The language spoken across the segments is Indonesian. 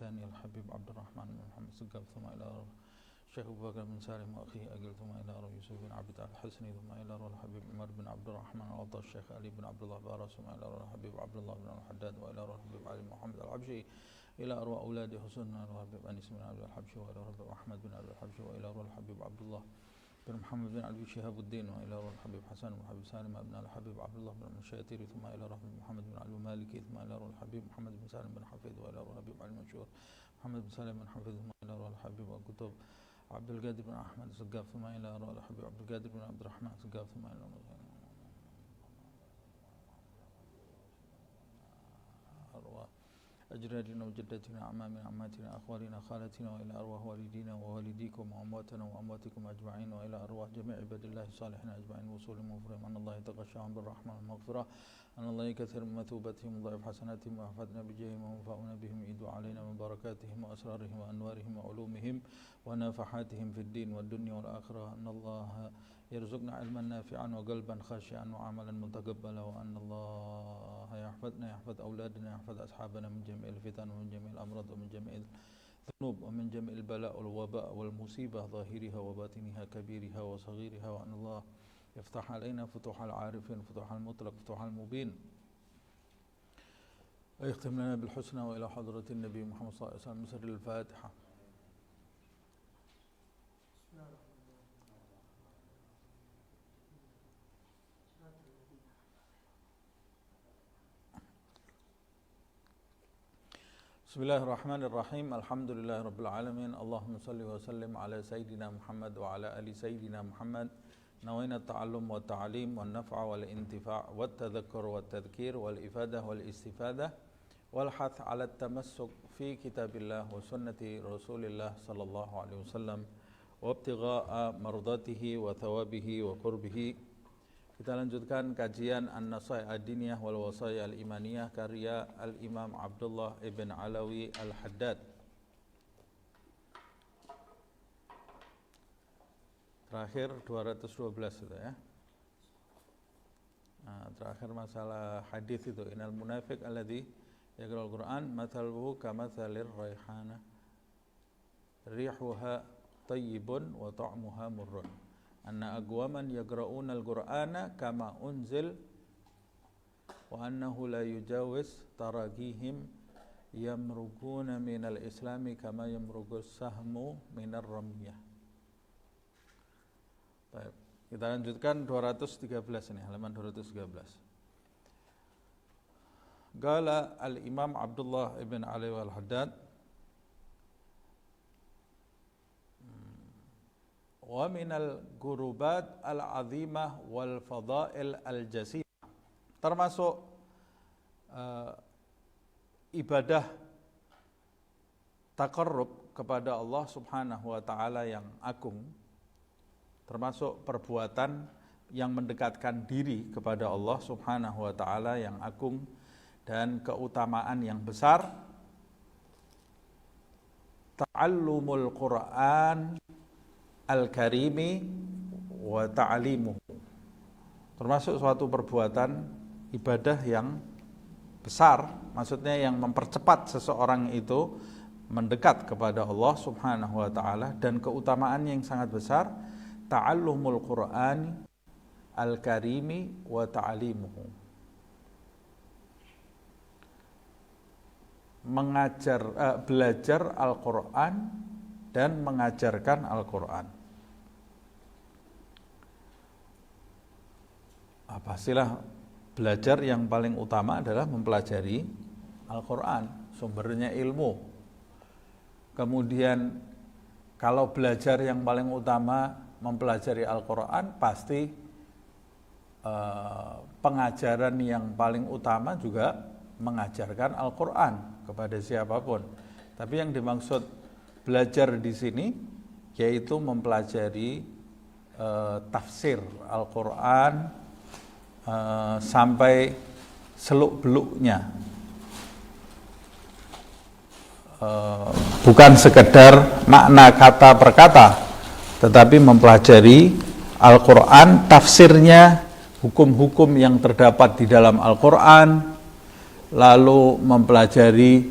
الثاني الحبيب عبد الرحمن بن محمد السقاف، ثم إلى الشيخ أبو بكر بن سالم وأخيه أجل، ثم إلى يوسف بن عبد الحسني، ثم إلى الحبيب عمر بن عبد الرحمن العطار، الشيخ علي بن عبد الله بارس، ثم إلى الحبيب عبد الله بن الحداد، وإلى الحبيب علي محمد العبشي، إلى أرواح أولاد حسن الحبيب أنيس بن عبد الحبشي، وإلى الحبيب أحمد بن عبد الحبشي، وإلى الحبيب عبد الله بن محمد بن علي شهاب الدين، وإلى الحبيب حسن بن الحبيب سالم بن الحبيب عبد الله بن الشاتري، ثم إلى الحبيب محمد بن علي مالكي، ثم إلى الحبيب محمد بن سالم بن حفيظ، وإلى الحبيب علي منشور محمد بن سالم بن حفيظ، ثم إلى الحبيب الكتب عبد القادر بن أحمد السقاف، ثم إلى الحبيب عبد القادر بن عبد الرحمن السقاف، ثم إلى أرواح أجدادنا وجداتنا أعمامنا عماتنا أخوالنا خالتنا، وإلى أرواح والدينا ووالديكم وأمواتنا وأمواتكم أجمعين، وإلى أرواح جميع عباد الله الصالحين أجمعين، وصول مغفرهم أن الله يتغشاهم بالرحمة والمغفرة، أن الله يكثر من مثوبتهم وضعف حسناتهم، وأحفظنا بجاههم وانفعنا بهم، يدعو علينا من بركاتهم وأسرارهم وأنوارهم وعلومهم ونفحاتهم في الدين والدنيا والآخرة، أن الله يرزقنا علما نافعا وقلبا خاشعا وعملا متقبلا، وأن الله يحفظنا يحفظ أولادنا يحفظ أصحابنا من جميع الفتن ومن جميع الأمراض ومن جميع الذنوب ومن جميع البلاء والوباء والمصيبة ظاهرها وباطنها كبيرها وصغيرها، وأن الله يفتح علينا فتوح العارفين فتوح المطلق فتوح المبين، ويختم لنا بالحسنى، وإلى حضرة النبي محمد صلى الله عليه وسلم بسر الفاتحة. بسم الله الرحمن الرحيم. الحمد لله رب العالمين. اللهم صل وسلم على سيدنا محمد وعلى آل سيدنا محمد. نوينا التعلم والتعليم والنفع والانتفاع والتذكر والتذكير والإفادة والاستفادة والحث على التمسك في كتاب الله وسنة رسول الله صلى الله عليه وسلم وابتغاء مرضاته وثوابه وقربه. Kita lanjutkan kajian An-Nasaih Ad-Diniyah wal Wasaya Al-Imaniyah karya Al-Imam Abdullah ibn Alawi Al-Haddad. Terakhir 212 itu ya. Nah, terakhir masalah hadis itu, innal munafiq alladzi yaqra'ul Qur'an mathaluhu kamathalir raihana rihuha tayyibun wa ta'muha murrun. Anna aqwaman yaqra'una al-Qur'ana kama unzil wa annahu la yujawiz taragihim yamruquna minal islami kama yamruqus sahmu minar ramyah. Baik, kita lanjutkan 213 ini, halaman 213. Qala al-Imam Abdullah ibn Alawi al-Haddad wa minal gurubat al-azimah wal fadail al-jasimah, termasuk ibadah taqarrub kepada Allah Subhanahu wa taala yang agung, termasuk perbuatan yang mendekatkan diri kepada Allah Subhanahu wa taala yang agung dan keutamaan yang besar, ta'allumul Qur'an al-karimi wa ta'limuhu, termasuk suatu perbuatan ibadah yang besar, maksudnya yang mempercepat seseorang itu mendekat kepada Allah Subhanahu wa taala dan keutamaan yang sangat besar, ta'allumul Qur'an al-karimi wa ta'limuhu, belajar Al-Qur'an dan mengajarkan Al-Qur'an. Pastilah belajar yang paling utama adalah mempelajari Al-Qur'an, sumbernya ilmu. Kemudian kalau belajar yang paling utama mempelajari Al-Qur'an, pasti pengajaran yang paling utama juga mengajarkan Al-Qur'an kepada siapapun. Tapi yang dimaksud belajar di sini yaitu mempelajari tafsir Al-Qur'an sampai seluk-beluknya, bukan sekedar makna kata per kata, tetapi mempelajari Al-Qur'an, tafsirnya, hukum-hukum yang terdapat di dalam Al-Qur'an, lalu mempelajari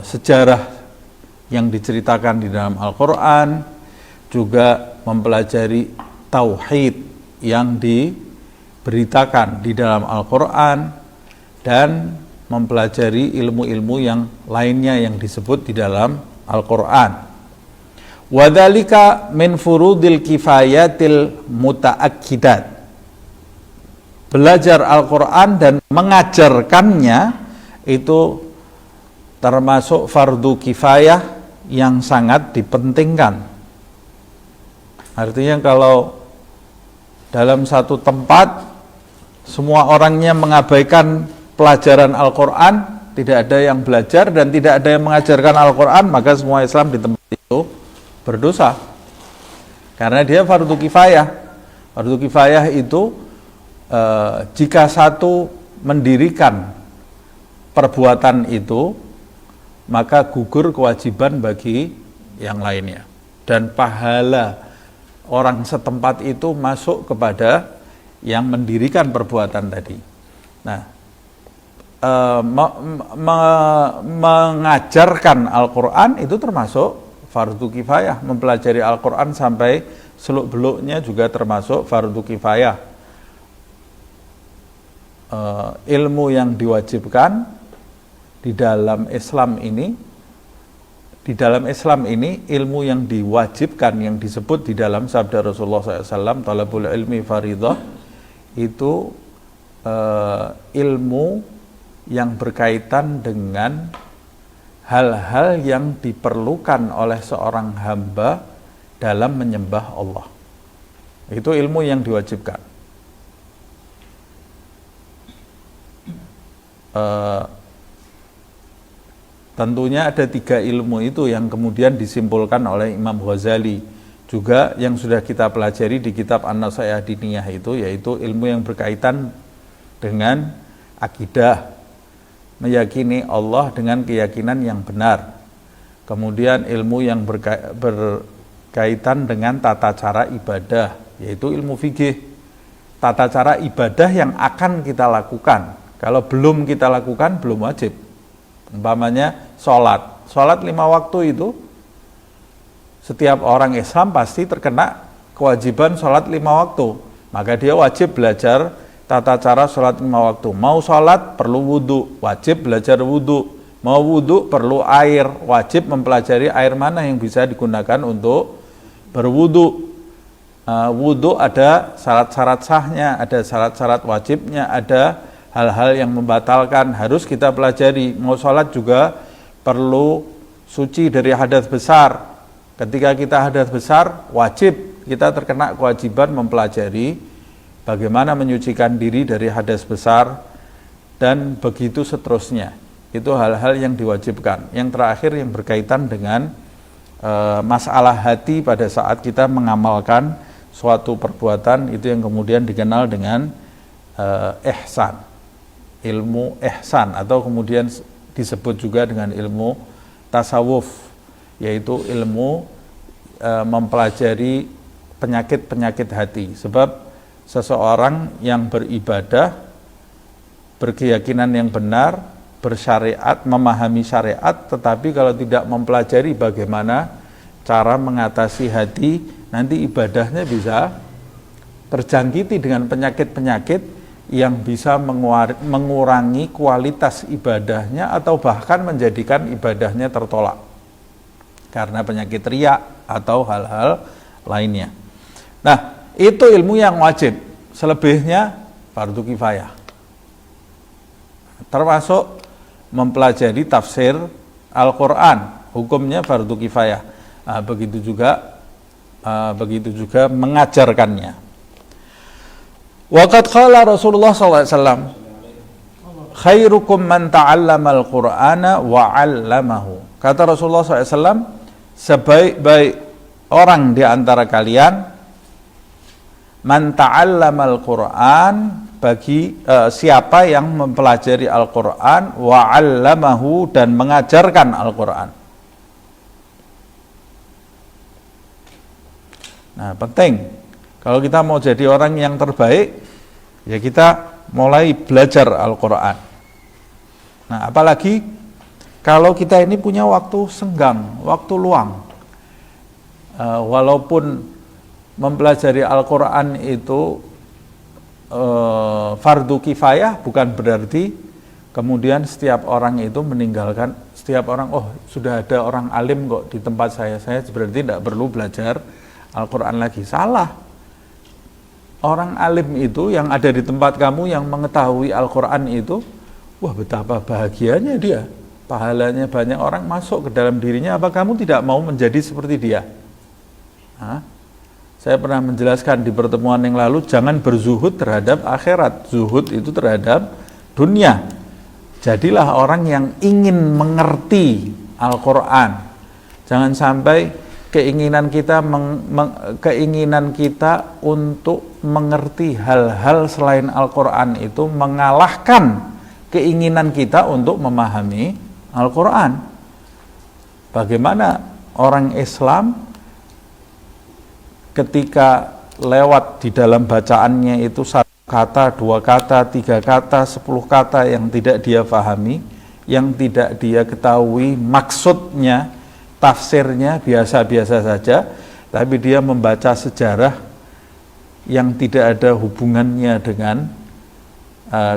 sejarah yang diceritakan di dalam Al-Quran, juga mempelajari tauhid yang diberitakan di dalam Al-Quran, dan mempelajari ilmu-ilmu yang lainnya yang disebut di dalam Al-Quran. Wadzalika min furudil kifayatil mutaakkidat. Belajar Al-Quran dan mengajarkannya itu termasuk fardu kifayah yang sangat dipentingkan. Artinya kalau dalam satu tempat semua orangnya mengabaikan pelajaran Al-Quran, tidak ada yang belajar dan tidak ada yang mengajarkan Al-Quran, maka semua Islam di tempat itu berdosa. Karena dia fardu kifayah. Fardu kifayah itu jika satu mendirikan perbuatan itu, maka gugur kewajiban bagi yang lainnya. Dan pahala orang setempat itu masuk kepada yang mendirikan perbuatan tadi. Nah, mengajarkan Al-Quran itu termasuk fardu kifayah. Mempelajari Al-Quran sampai seluk-beluknya juga termasuk fardu kifayah. Ilmu yang diwajibkan di dalam Islam ini, ilmu yang diwajibkan yang disebut di dalam sabda Rasulullah SAW, talabul ilmi faridah, itu ilmu yang berkaitan dengan hal-hal yang diperlukan oleh seorang hamba dalam menyembah Allah. Itu ilmu yang diwajibkan. Tentunya ada 3 ilmu itu yang kemudian disimpulkan oleh Imam Ghazali, juga yang sudah kita pelajari di kitab An-Nasaihah Diniyah itu, yaitu ilmu yang berkaitan dengan akidah, meyakini Allah dengan keyakinan yang benar. Kemudian ilmu yang berkaitan dengan tata cara ibadah, yaitu ilmu fikih, tata cara ibadah yang akan kita lakukan. Kalau belum kita lakukan, belum wajib. Umpamanya sholat 5 waktu itu, setiap orang Islam pasti terkena kewajiban sholat 5 waktu, maka dia wajib belajar tata cara sholat 5 waktu. Mau sholat perlu wudhu, wajib belajar wudhu. Mau wudhu perlu air, wajib mempelajari air mana yang bisa digunakan untuk berwudhu. Wudhu ada syarat-syarat sahnya, ada syarat-syarat wajibnya, ada hal-hal yang membatalkan, harus kita pelajari. Mau sholat juga perlu suci dari hadas besar. Ketika kita hadas besar, wajib kita terkena kewajiban mempelajari bagaimana menyucikan diri dari hadas besar, dan begitu seterusnya. Itu hal-hal yang diwajibkan. Yang terakhir yang berkaitan dengan masalah hati pada saat kita mengamalkan suatu perbuatan, itu yang kemudian dikenal dengan ihsan, ilmu ihsan, atau kemudian disebut juga dengan ilmu tasawuf, yaitu ilmu mempelajari penyakit-penyakit hati. Sebab seseorang yang beribadah, berkeyakinan yang benar, bersyariat, memahami syariat, tetapi kalau tidak mempelajari bagaimana cara mengatasi hati, nanti ibadahnya bisa terjangkiti dengan penyakit-penyakit yang bisa mengurangi kualitas ibadahnya, atau bahkan menjadikan ibadahnya tertolak karena penyakit riya atau hal-hal lainnya. Nah, itu ilmu yang wajib, selebihnya fardu kifayah. Termasuk mempelajari tafsir Al-Quran, hukumnya fardu kifayah. Begitu juga mengajarkannya. Waqad qala Rasulullah SAW, khairukum man ta'allamal Qur'ana wa 'allamahu. Kata Rasulullah SAW, sebaik-baik orang di antara kalian, man ta'allamal Qur'an, bagi siapa yang mempelajari Al-Quran, wa 'allamahu, dan mengajarkan Al-Quran. Nah, penting kalau kita mau jadi orang yang terbaik, ya kita mulai belajar Al-Quran. Nah, apalagi Kalau kita ini punya waktu senggang, waktu luang, walaupun mempelajari Al-Quran itu fardu kifayah, bukan berarti kemudian setiap orang itu meninggalkan, setiap orang, oh sudah ada orang alim kok di tempat saya berarti tidak perlu belajar Al-Quran lagi. Salah. Orang alim itu yang ada di tempat kamu yang mengetahui Al-Quran itu, wah betapa bahagianya dia, pahalanya banyak, orang masuk ke dalam dirinya. Apa kamu tidak mau menjadi seperti dia? Saya pernah menjelaskan di pertemuan yang lalu, jangan berzuhud terhadap akhirat, zuhud itu terhadap dunia. Jadilah orang yang ingin mengerti Al-Quran. Jangan sampai keinginan kita untuk mengerti hal-hal selain Al-Quran itu mengalahkan keinginan kita untuk memahami Al-Quran. Bagaimana orang Islam ketika lewat di dalam bacaannya itu satu kata, dua kata, tiga kata, 10 kata yang tidak dia pahami, yang tidak dia ketahui maksudnya, tafsirnya biasa-biasa saja, tapi dia membaca sejarah yang tidak ada hubungannya dengan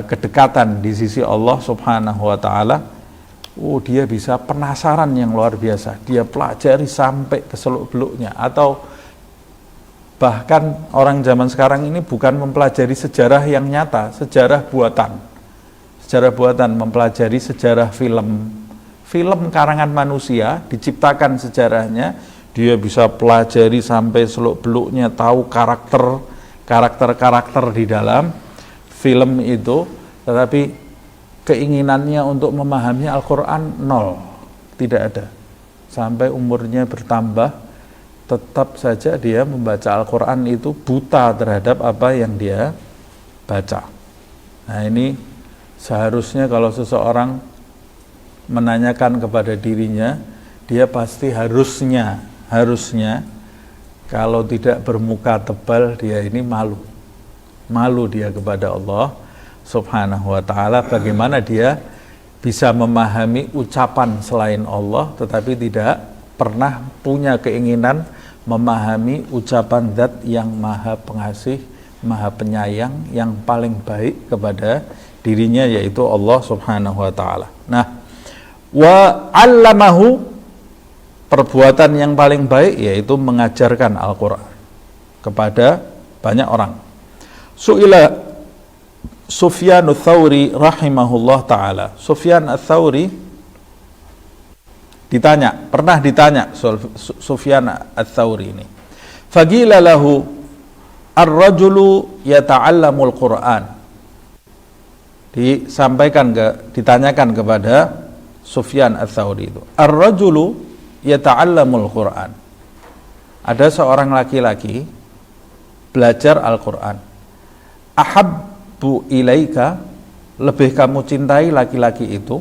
kedekatan di sisi Allah Subhanahu wa ta'ala. Dia bisa penasaran yang luar biasa, dia pelajari sampai ke seluk-beluknya. Atau bahkan orang zaman sekarang ini bukan mempelajari sejarah yang nyata, sejarah buatan, mempelajari sejarah film karangan manusia, diciptakan sejarahnya, dia bisa pelajari sampai seluk-beluknya, tahu karakter di dalam film itu, tetapi keinginannya untuk memahami Al-Quran nol, tidak ada. Sampai umurnya bertambah, tetap saja dia membaca Al-Quran itu buta terhadap apa yang dia baca. Nah ini seharusnya kalau seseorang menanyakan kepada dirinya, dia pasti harusnya kalau tidak bermuka tebal, dia ini malu dia kepada Allah Subhanahu wa ta'ala. Bagaimana dia bisa memahami ucapan selain Allah tetapi tidak pernah punya keinginan memahami ucapan zat yang maha pengasih, maha penyayang, yang paling baik kepada dirinya, yaitu Allah Subhanahu wa ta'ala. Nah, wa 'allamahu, perbuatan yang paling baik yaitu mengajarkan Al-Quran kepada banyak orang. Su'ila Sufyan ats-Tsauri rahimahullah ta'ala. Sufyan ats-Tsauri pernah ditanya Sufyan ats-Tsauri ini. Faqila lahu ar-rajulu yata'allamul Qur'an. Ditanyakan kepada Sufyan ats-Tsauri itu. Ar-rajulu yata'allamul Qur'an. Ada seorang laki-laki belajar Al-Qur'an. Ahabbu ilaika, lebih kamu cintai laki-laki itu,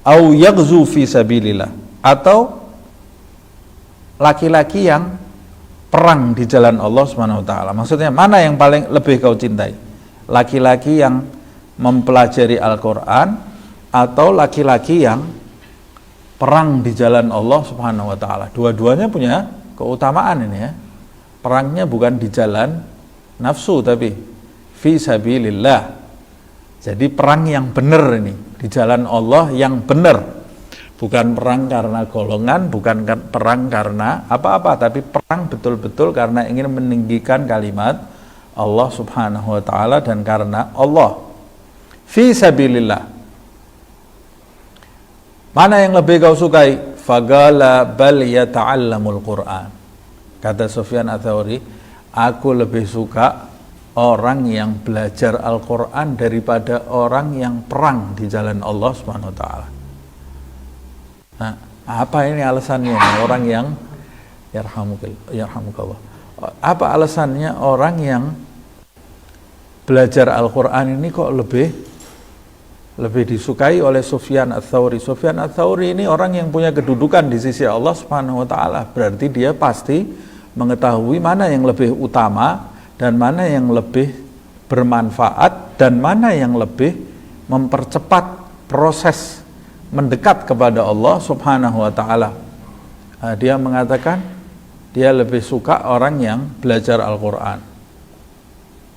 au yaghzu fi sabilillah, atau laki-laki yang perang di jalan Allah Subhanahu wa ta'ala. Maksudnya mana yang paling lebih kau cintai? Laki-laki yang mempelajari Al-Qur'an atau laki-laki yang perang di jalan Allah Subhanahu wa ta'ala? Dua-duanya punya keutamaan ini ya. Perangnya bukan di jalan nafsu tapi fi sabilillah. Jadi perang yang benar ini, di jalan Allah yang benar. Bukan perang karena golongan, bukan perang karena apa-apa, tapi perang betul-betul karena ingin meninggikan kalimat Allah Subhanahu wa ta'ala dan karena Allah. Fi sabilillah. Mana yang lebih kau sukai? Faqala bal yata'allamul Qur'an. Kata Sufyan ats-Tsauri, aku lebih suka orang yang belajar Al-Quran daripada orang yang perang di jalan Allah Subhanahu wa ta'ala. Nah, apa ini alasannya? Orang yang yarhamukallah. Apa alasannya orang yang belajar Al-Quran ini kok lebih disukai oleh Sufyan ats-Tsauri? Sufyan ats-Tsauri ini orang yang punya kedudukan di sisi Allah Subhanahu wa ta'ala. Berarti dia pasti mengetahui mana yang lebih utama dan mana yang lebih bermanfaat dan mana yang lebih mempercepat proses mendekat kepada Allah Subhanahu wa taala. Dia mengatakan dia lebih suka orang yang belajar Al-Qur'an.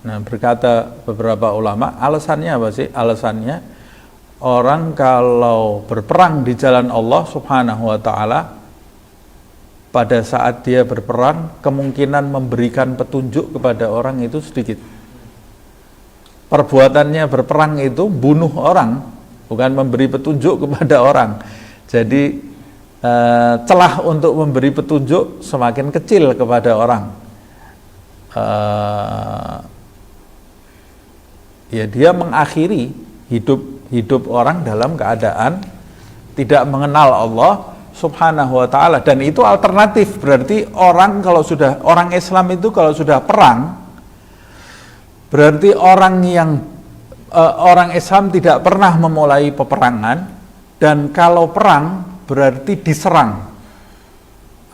Nah, berkata beberapa ulama, alasannya apa sih? Alasannya orang kalau berperang di jalan Allah Subhanahu wa taala, pada saat dia berperang kemungkinan memberikan petunjuk kepada orang itu sedikit. Perbuatannya berperang itu bunuh orang, bukan memberi petunjuk kepada orang. Jadi celah untuk memberi petunjuk semakin kecil kepada orang. Ya, dia mengakhiri hidup orang dalam keadaan tidak mengenal Allah Subhanahu wa taala, dan itu alternatif. Berarti orang Islam itu kalau sudah perang, berarti orang Islam tidak pernah memulai peperangan, dan kalau perang berarti diserang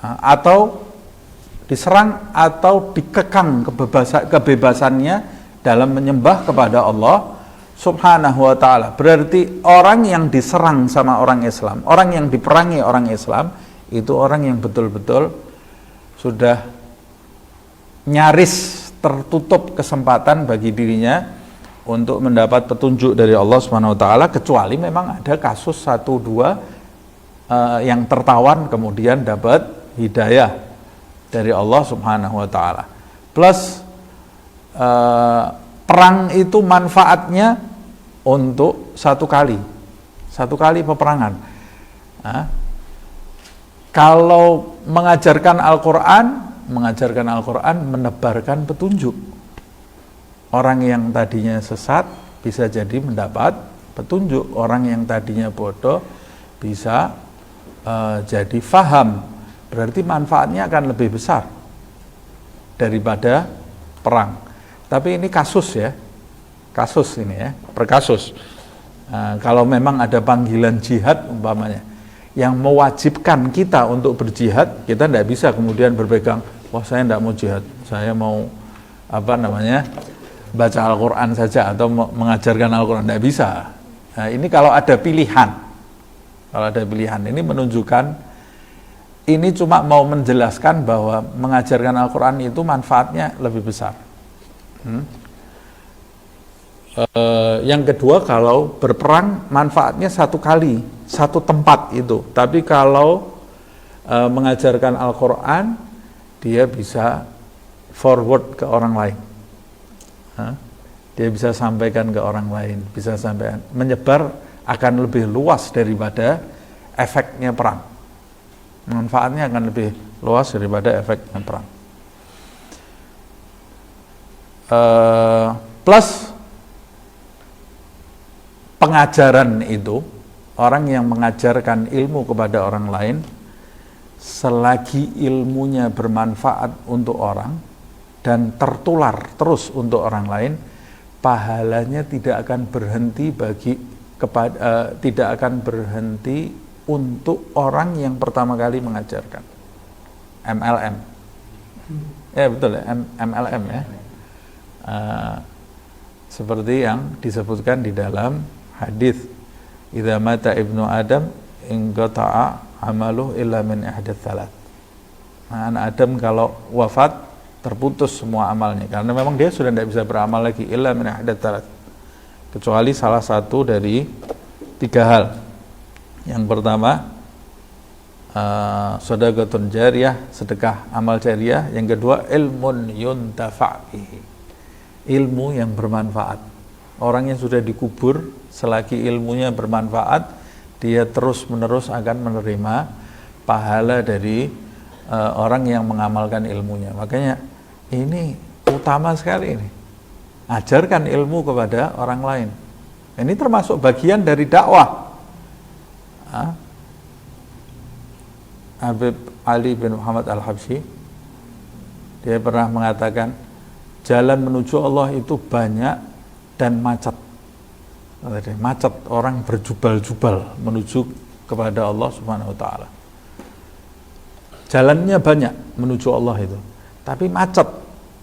atau dikekang kebebasannya dalam menyembah kepada Allah Subhanahu wa ta'ala. Berarti orang yang diserang sama orang Islam, orang yang diperangi orang Islam, itu orang yang betul-betul sudah nyaris tertutup kesempatan bagi dirinya untuk mendapat petunjuk dari Allah Subhanahu wa ta'ala, kecuali memang ada kasus 1-2 yang tertawan kemudian dapat hidayah dari Allah Subhanahu wa ta'ala. Plus perang itu manfaatnya untuk satu kali peperangan. Kalau mengajarkan Al-Quran menebarkan petunjuk. Orang yang tadinya sesat bisa jadi mendapat petunjuk. Orang yang tadinya bodoh bisa jadi faham. Berarti manfaatnya akan lebih besar daripada perang. Tapi ini kasus ya, per kasus. Kalau memang ada panggilan jihad umpamanya yang mewajibkan kita untuk berjihad, kita tidak bisa kemudian berpegang, wah saya tidak mau jihad, saya mau baca Al-Quran saja atau mengajarkan Al-Quran. Tidak bisa. Nah, ini kalau ada pilihan, ini menunjukkan, ini cuma mau menjelaskan bahwa mengajarkan Al-Quran itu manfaatnya lebih besar. Yang kedua, kalau berperang manfaatnya satu kali, satu tempat itu. Tapi kalau mengajarkan Al-Quran, dia bisa forward ke orang lain. Dia bisa sampaikan ke orang lain, bisa sampaikan, menyebar akan lebih luas daripada efeknya perang. Manfaatnya akan lebih luas daripada efeknya perang. Plus pengajaran itu, orang yang mengajarkan ilmu kepada orang lain, selagi ilmunya bermanfaat untuk orang dan tertular terus untuk orang lain, pahalanya tidak akan berhenti tidak akan berhenti untuk orang yang pertama kali mengajarkan. MLM. Ya betul ya, MLM ya. Seperti yang disebutkan di dalam hadis, idza mata ibnu adam inqata'a amaluhu illa min ihdath thalath. Anak Adam kalau wafat terputus semua amalnya, karena memang dia sudah tidak bisa beramal lagi, illa min ihdath thalath, kecuali salah satu dari 3 hal. Yang pertama shadaqatun jariyah, sedekah amal jariyah. Yang kedua ilmun yuntafa' bihi, ilmu yang bermanfaat. Orang yang sudah dikubur, selagi ilmunya bermanfaat, dia terus-menerus akan menerima pahala dari orang yang mengamalkan ilmunya. Makanya ini utama sekali ini. Ajarkan ilmu kepada orang lain. Ini termasuk bagian dari dakwah. Habib Ali bin Muhammad Al-Habsyi, dia pernah mengatakan, jalan menuju Allah itu banyak dan macet. Macet, orang berjubal-jubal menuju kepada Allah Subhanahu wa ta'ala. Jalannya banyak menuju Allah itu, tapi macet,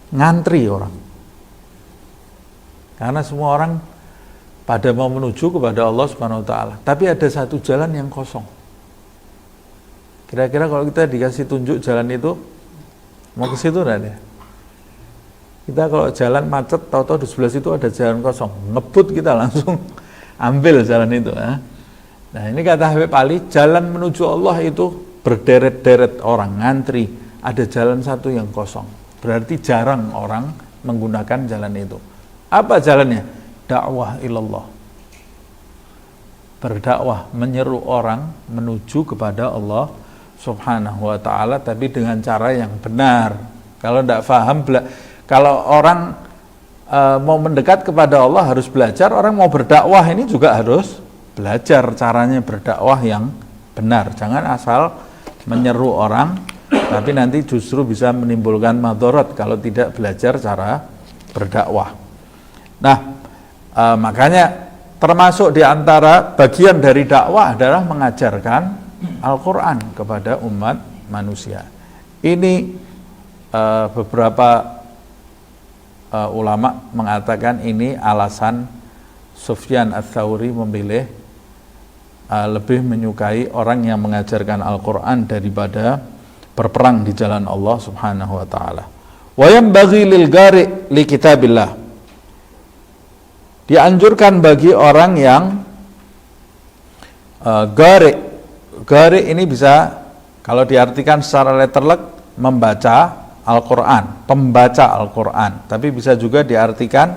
ngantri orang. Karena semua orang pada mau menuju kepada Allah Subhanahu wa taala, tapi ada satu jalan yang kosong. Kira-kira kalau kita dikasih tunjuk jalan itu mau ke situ enggak ya? Kita kalau jalan macet, tahu-tahu di sebelah situ ada jalan kosong, ngebut kita langsung ambil jalan itu. Nah ini kata Habib Ali, jalan menuju Allah itu berderet-deret orang, ngantri, ada jalan satu yang kosong. Berarti jarang orang menggunakan jalan itu. Apa jalannya? Dakwah ilallah. Berdakwah, menyeru orang menuju kepada Allah Subhanahu wa ta'ala, tapi dengan cara yang benar. Kalau tidak paham, kalau orang mau mendekat kepada Allah harus belajar, orang mau berdakwah ini juga harus belajar caranya berdakwah yang benar. Jangan asal menyeru orang, tapi nanti justru bisa menimbulkan madharat kalau tidak belajar cara berdakwah. Nah, makanya termasuk di antara bagian dari dakwah adalah mengajarkan Al-Quran kepada umat manusia. Ini beberapa ulama mengatakan ini alasan Sufyan Ats-Tsauri memilih lebih menyukai orang yang mengajarkan Al-Quran daripada berperang di jalan Allah Subhanahu wa ta'ala. Wa yanbaghi lil qari' li kitabillah. Dianjurkan bagi orang yang qari' ini bisa kalau diartikan secara letterlek membaca Al-Quran, pembaca Al-Quran, tapi bisa juga diartikan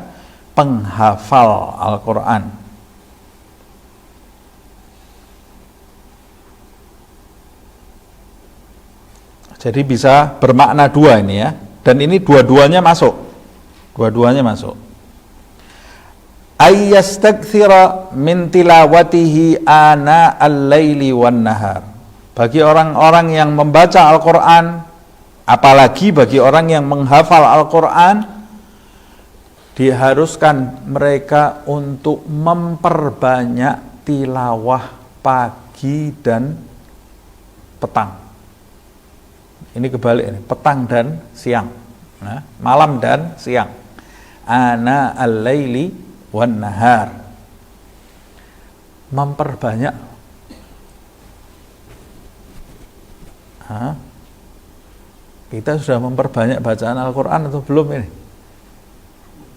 penghafal Al-Quran. Jadi bisa bermakna dua ini ya, dan ini dua-duanya masuk. Ayyastakthira min tilawatihi ana al-laili wan nahar. Bagi orang-orang yang membaca Al-Quran, apalagi bagi orang yang menghafal Al-Quran, diharuskan mereka untuk memperbanyak tilawah pagi dan petang. Ini kebalik ini, petang dan siang, malam dan siang. Ana al-laili wan nahar. Memperbanyak. Kita sudah memperbanyak bacaan Al-Quran atau belum ini?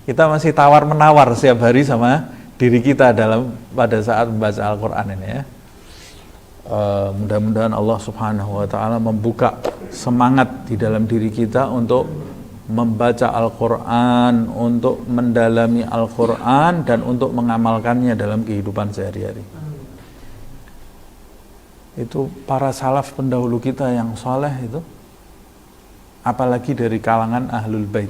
Kita masih tawar-menawar setiap hari sama diri kita pada saat membaca Al-Quran ini ya. Mudah-mudahan Allah Subhanahu wa ta'ala membuka semangat di dalam diri kita untuk membaca Al-Quran, untuk mendalami Al-Quran, dan untuk mengamalkannya dalam kehidupan sehari-hari. Itu para salaf pendahulu kita yang soleh itu, apalagi dari kalangan Ahlul Bait,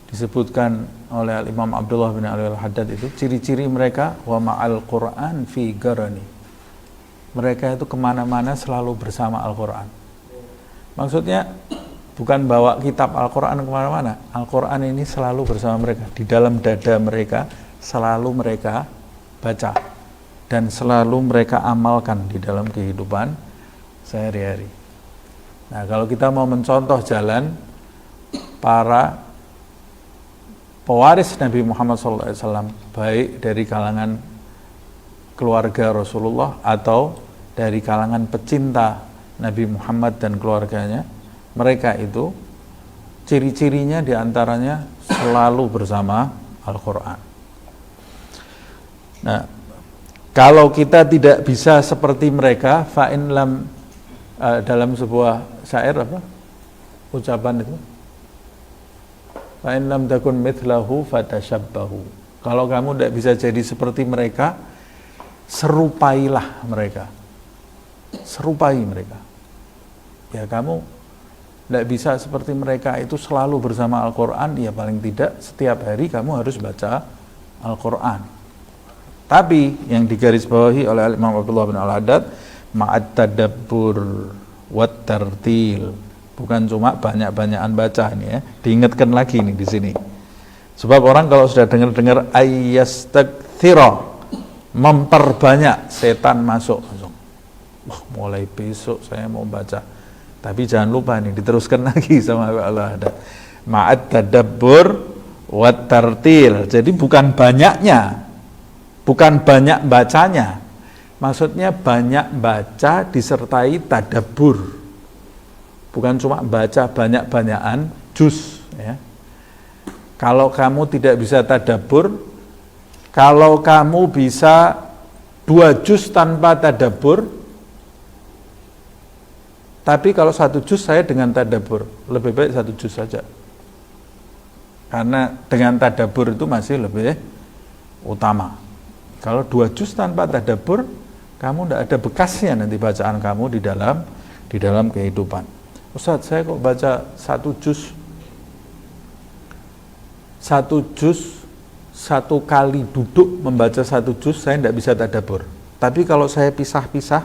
disebutkan oleh Imam Abdullah bin Ali Al-Haddad itu, ciri-ciri mereka, wa ma'al Qur'an fi garani. Mereka itu kemana-mana selalu bersama Al-Quran. Maksudnya bukan bawa kitab Al-Quran kemana-mana. Al-Quran ini selalu bersama mereka. Di dalam dada mereka selalu mereka baca. Dan selalu mereka amalkan di dalam kehidupan sehari-hari. Nah, kalau kita mau mencontoh jalan para pewaris Nabi Muhammad SAW, baik dari kalangan keluarga Rasulullah atau dari kalangan pecinta Nabi Muhammad dan keluarganya, mereka itu ciri-cirinya diantaranya selalu bersama Al-Quran. Nah, kalau kita tidak bisa seperti mereka, fa'in lam, dalam sebuah syair apa? Ucapan itu, fa'in lam takun mithlahu fatashabbahu. Kalau kamu tidak bisa jadi seperti mereka, serupailah mereka. Serupai mereka. Ya, kamu tidak bisa seperti mereka itu selalu bersama Al-Quran, ya paling tidak setiap hari kamu harus baca Al-Quran. Tapi yang digarisbawahi oleh Imam Abdullah bin Al-Haddad, ma'at tadabbur wat tartil. Bukan cuma banyak-banyakan baca ini ya. Diingatkan lagi nih di sini. Sebab orang kalau sudah dengar-dengar ayyastakthira, memperbanyak, setan masuk langsung. Mulai besok saya mau baca. Tapi jangan lupa nih, diteruskan lagi sama Allah ada ma'at tadabbur wat tartil. Jadi bukan banyaknya, bukan banyak bacanya. Maksudnya banyak baca disertai tadabbur. Bukan cuma baca banyak-banyakan juz ya. Kalau kamu tidak bisa tadabbur, kalau kamu bisa 2 juz tanpa tadabbur, tapi kalau 1 juz saya dengan tadabbur, lebih baik 1 juz saja. Karena dengan tadabbur itu masih lebih utama. Kalau 2 juz tanpa tadabbur, kamu tidak ada bekasnya nanti bacaan kamu di dalam kehidupan. Ustaz, saya kok baca 1 juz 1 kali duduk membaca 1 juz saya tidak bisa tadabbur. Tapi kalau saya pisah-pisah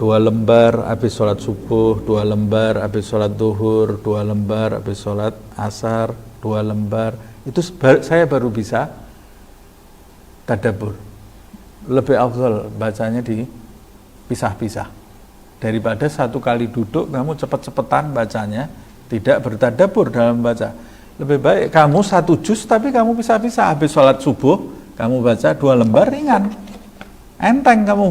2 lembar habis sholat subuh, 2 lembar habis sholat duhur, 2 lembar habis sholat asar, 2 lembar, itu saya baru bisa tadabbur. Lebih afdal bacanya dipisah-pisah daripada 1 kali duduk kamu cepet-cepetan bacanya, tidak bertadabbur dalam baca. Lebih baik kamu 1 juz tapi kamu pisah-pisah, habis sholat subuh kamu baca 2 lembar, ringan, enteng kamu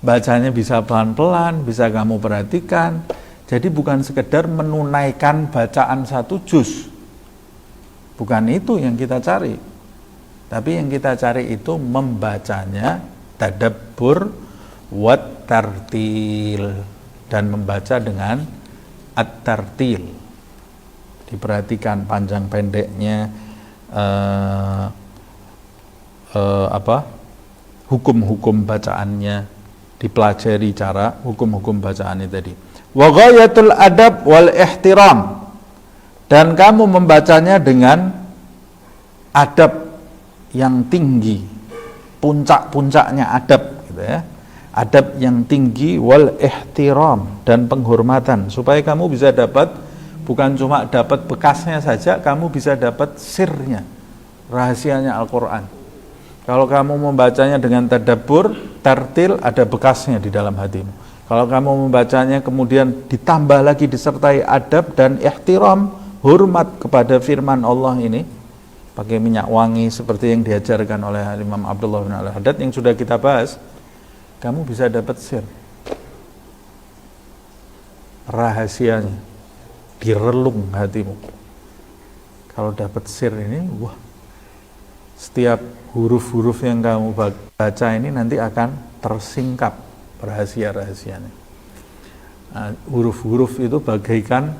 bacanya bisa pelan-pelan, bisa kamu perhatikan. Jadi bukan sekedar menunaikan bacaan 1 juz, bukan itu yang kita cari, tapi yang kita cari itu membacanya tadabbur wat tartil, dan membaca dengan at-tartil. Diperhatikan panjang pendeknya, hukum-hukum bacaannya, dipelajari cara hukum-hukum bacaannya tadi. Wa ghayatul adab wal ihtiram, dan kamu membacanya dengan adab yang tinggi, puncak-puncaknya adab gitu ya. Adab yang tinggi wal ihtiram, dan penghormatan, supaya kamu bisa dapat, bukan cuma dapat bekasnya saja, kamu bisa dapat sirnya, rahasianya Al-Quran. Kalau kamu membacanya dengan tadabbur, tartil, ada bekasnya di dalam hatimu. Kalau kamu membacanya kemudian ditambah lagi disertai adab dan ihtiram, hormat kepada firman Allah ini, pakai minyak wangi seperti yang diajarkan oleh Imam Abdullah bin Al-Haddad yang sudah kita bahas, kamu bisa dapat sir, rahasianya, direlung hatimu. Kalau dapat sir ini, wah, setiap huruf-huruf yang kamu baca ini nanti akan tersingkap rahasia-rahasianya. Nah, huruf-huruf itu bagaikan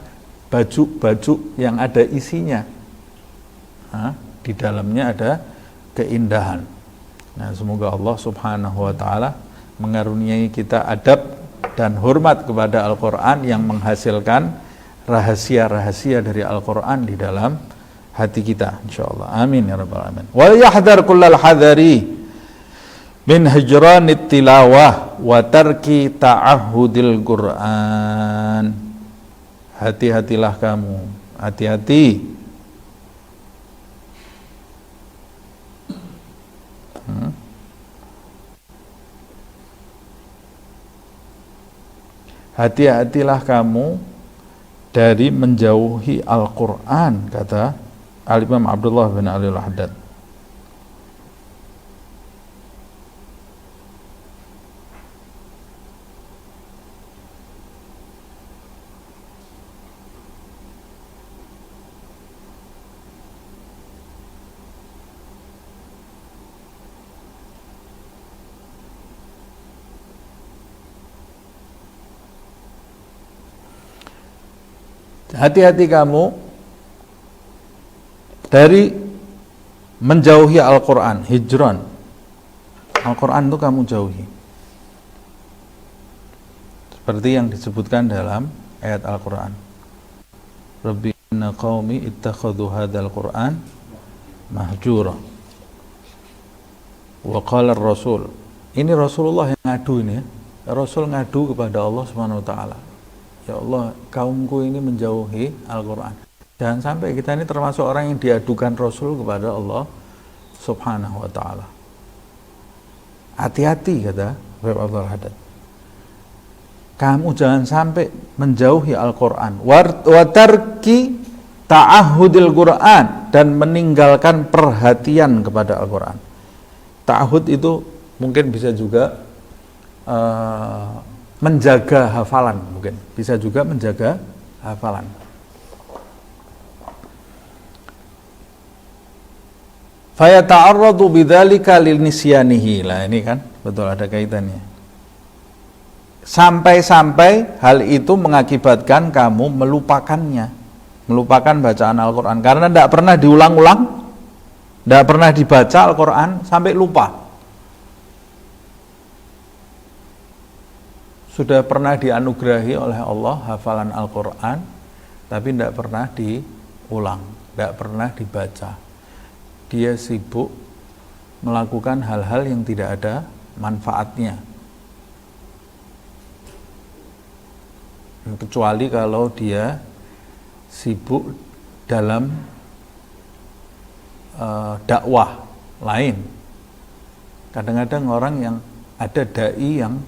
baju-baju yang ada isinya. Nah, di dalamnya ada keindahan. Nah, semoga Allah Subhanahu wa ta'ala mengaruniai kita adab dan hormat kepada Al-Quran yang menghasilkan rahasia-rahasia dari Al-Quran di dalam hati kita, insyaallah. Amin ya rabbal alamin. Wal yahdhar kullal hadari min hijranit tilawah wa tarki ta'ahudil Qur'an. Hati-hatilah kamu, hati-hati. Hati-hatilah kamu dari menjauhi Al-Quran, kata Al-Imam Abdullah bin Ali Al-Haddad. Hati-hati kamu dari menjauhi Al-Quran, hijron. Al-Quran itu kamu jauhi. Seperti yang disebutkan dalam ayat Al-Quran. Rabbi inna qaumi ittakhadhu hadzal Qur'an mahjura. Wa qala ar-rasul. Ini Rasulullah yang ngadu ini ya. Rasul ngadu kepada Allah Subhanahu wa taala. Ya Allah, kaumku ini menjauhi Al-Quran. Jangan sampai kita ini termasuk orang yang diadukan Rasul kepada Allah Subhanahu wa ta'ala. Hati-hati, kata Abdul Haddad. Kamu jangan sampai menjauhi Al-Quran. Watarki ta'ahudil Quran, dan meninggalkan perhatian kepada Al-Quran. Ta'ahud itu mungkin bisa juga menjaga hafalan, mungkin bisa juga menjaga hafalan. Fayata'arradu bidzalika linisyanihi. Lah ini kan betul ada kaitannya. Sampai-sampai hal itu mengakibatkan kamu melupakannya, melupakan bacaan Al-Quran karena tidak pernah diulang-ulang, tidak pernah dibaca Al-Quran sampai lupa. Sudah pernah dianugerahi oleh Allah hafalan Al-Quran, tapi tidak pernah diulang, tidak pernah dibaca. Dia sibuk melakukan hal-hal yang tidak ada manfaatnya. Kecuali kalau dia sibuk dalam dakwah lain. Kadang-kadang orang yang ada dai yang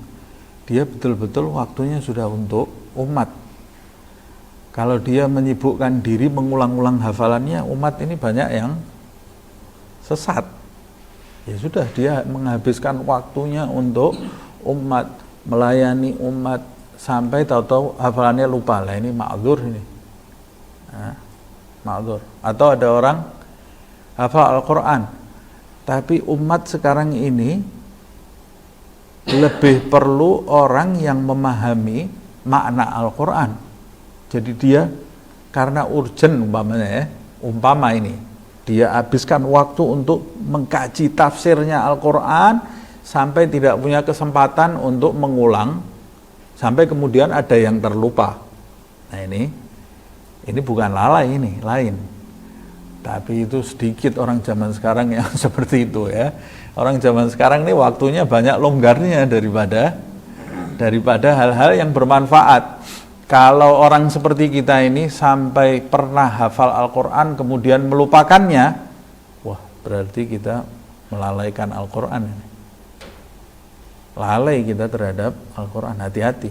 dia betul-betul waktunya sudah untuk umat. Kalau dia menyibukkan diri mengulang-ulang hafalannya, umat ini banyak yang sesat. Ya sudah, dia menghabiskan waktunya untuk umat, melayani umat, sampai tahu-tahu hafalannya lupa. Lah ini ma'dzur ini. Ma'dzur. Atau ada orang hafal Al-Quran, tapi umat sekarang ini lebih perlu orang yang memahami makna Al-Quran. Jadi dia karena urgent umpamanya umpama ini, dia habiskan waktu untuk mengkaji tafsirnya Al-Quran sampai tidak punya kesempatan untuk mengulang, sampai kemudian ada yang terlupa. Nah ini bukan lalai, ini lain. Tapi itu sedikit orang zaman sekarang yang seperti itu ya. Orang zaman sekarang ini waktunya banyak longgarnya daripada hal-hal yang bermanfaat. Kalau orang seperti kita ini sampai pernah hafal Al-Quran kemudian melupakannya, wah berarti kita melalaikan Al-Quran ini. Lalai kita terhadap Al-Quran. Hati-hati.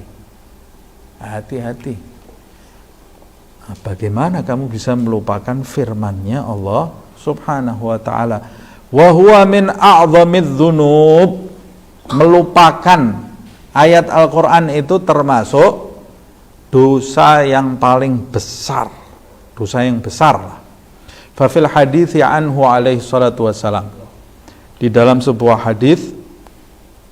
Nah, bagaimana kamu bisa melupakan firman-Nya Allah Subhanahu wa ta'ala? Wa huwa min a'dhamidz dzunub. Melupakan ayat Al-Quran itu termasuk dosa yang paling besar. Dosa yang besar. Fa fil hadithi anhu alaihi salatu wassalam. Di dalam sebuah hadis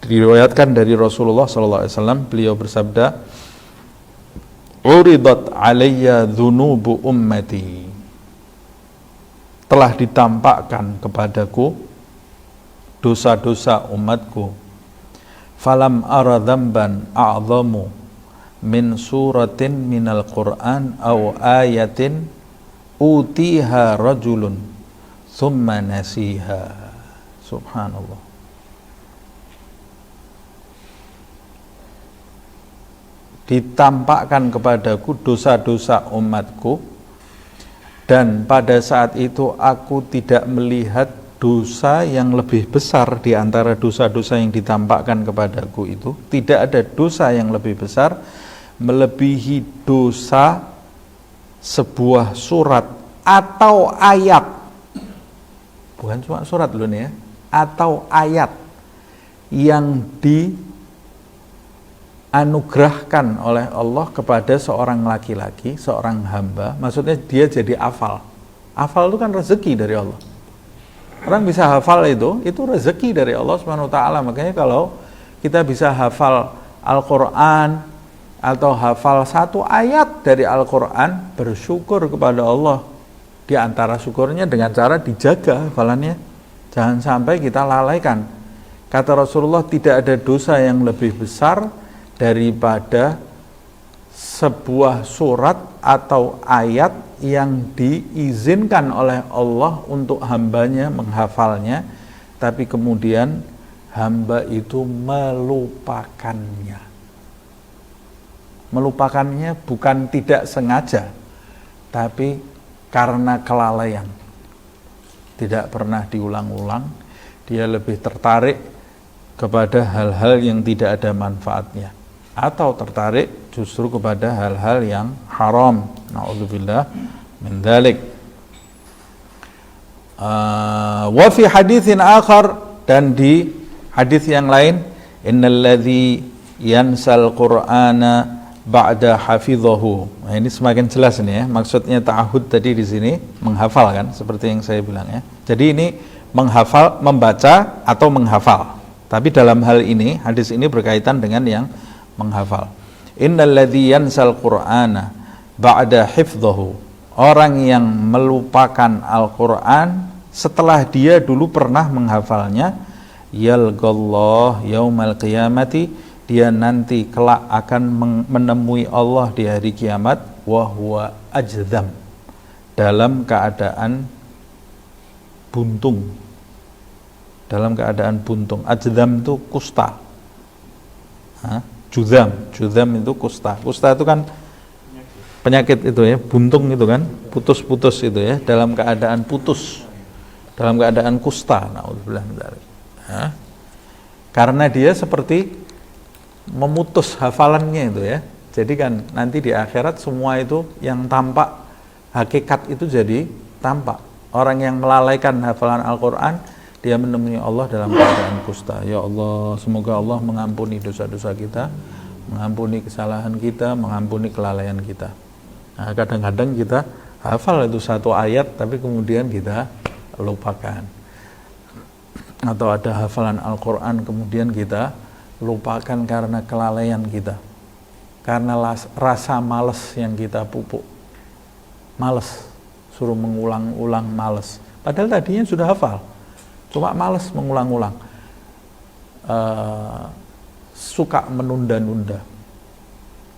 diriwayatkan dari Rasulullah SAW, beliau bersabda, "Uridat alayya dzunubu ummati." Telah ditampakkan kepadaku dosa-dosa umatku. Falam ara dzamban a'dhamu min suratin minal Qur'an aw ayatin utiha rajulun thumma nasiha. Subhanallah. Ditampakkan kepadaku dosa-dosa umatku, dan pada saat itu aku tidak melihat dosa yang lebih besar di antara dosa-dosa yang ditampakkan kepadaku itu. Tidak ada dosa yang lebih besar melebihi dosa sebuah surat atau ayat, bukan cuma surat loh nih ya, atau ayat yang anugerahkan oleh Allah kepada seorang laki-laki, seorang hamba. Maksudnya dia jadi hafal. Hafal itu kan rezeki dari Allah. Orang bisa hafal itu rezeki dari Allah Subhanahu wa ta'ala. Makanya kalau kita bisa hafal Al-Quran atau hafal satu ayat dari Al-Quran, bersyukur kepada Allah. Di antara syukurnya dengan cara dijaga hafalannya. Jangan sampai kita lalaikan. Kata Rasulullah, tidak ada dosa yang lebih besar daripada sebuah surat atau ayat yang diizinkan oleh Allah untuk hambanya menghafalnya, tapi kemudian hamba itu melupakannya. Melupakannya bukan tidak sengaja, tapi karena kelalaian. Tidak pernah diulang-ulang, dia lebih tertarik kepada hal-hal yang tidak ada manfaatnya, atau tertarik justru kepada hal-hal yang haram. Na'udzubillah min dzalik. Wa fi haditsin akhar, dan di hadis yang lain, innalladzi yansal qur'ana ba'da hafidhahu. Nah, ini semakin jelas ini ya. Maksudnya ta'ahud tadi di sini menghafal kan, seperti yang saya bilang ya. Jadi ini menghafal, membaca atau menghafal. Tapi dalam hal ini hadis ini berkaitan dengan yang menghafal. Innalladzi yansal qur'ana ba'da hifdhahu. Orang yang melupakan Al-Qur'an setelah dia dulu pernah menghafalnya, yalqallah yaumal qiyamati, dia nanti kelak akan menemui Allah di hari kiamat, wa huwa ajdam, dalam keadaan buntung. Dalam keadaan buntung. Ajdam itu kusta. Judam itu kusta. Kusta itu kan penyakit itu ya, buntung itu kan, putus-putus itu ya, dalam keadaan putus, dalam keadaan kusta. Naudzubillah min dzalik. Karena dia seperti memutus hafalannya itu ya. Jadi kan nanti di akhirat semua itu yang tampak, hakikat itu jadi tampak. Orang yang melalaikan hafalan Al-Quran, dia menemui Allah dalam keadaan kusta. Ya Allah, semoga Allah mengampuni dosa-dosa kita, mengampuni kesalahan kita, mengampuni kelalaian kita. Nah, kadang-kadang kita hafal itu satu ayat, tapi kemudian kita lupakan. Atau ada hafalan Al-Quran, kemudian kita lupakan karena kelalaian kita, karena rasa malas yang kita pupuk. Malas, suruh mengulang-ulang, malas. Padahal tadinya sudah hafal, cuma malas mengulang-ulang. Suka menunda-nunda,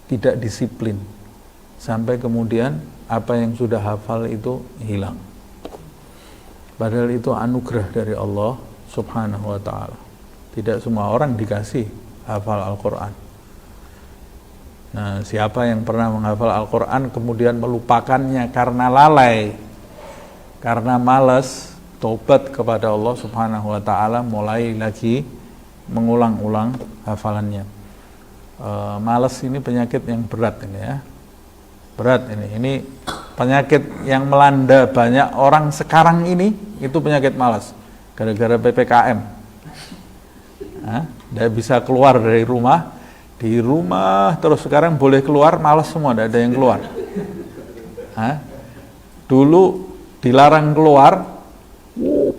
tidak disiplin, sampai kemudian apa yang sudah hafal itu hilang. Padahal itu anugerah dari Allah Subhanahu wa ta'ala. Tidak semua orang dikasih hafal Al-Quran. Nah, siapa yang pernah menghafal Al-Quran kemudian melupakannya karena lalai, karena malas, tobat kepada Allah Subhanahu wa ta'ala, mulai lagi mengulang-ulang hafalannya. Malas ini penyakit yang berat ini ya. Berat ini. Ini penyakit yang melanda banyak orang sekarang ini, itu penyakit malas. Gara-gara PPKM. Tidak bisa keluar dari rumah, di rumah terus. Sekarang boleh keluar, malas semua, tidak ada yang keluar. Dulu dilarang keluar,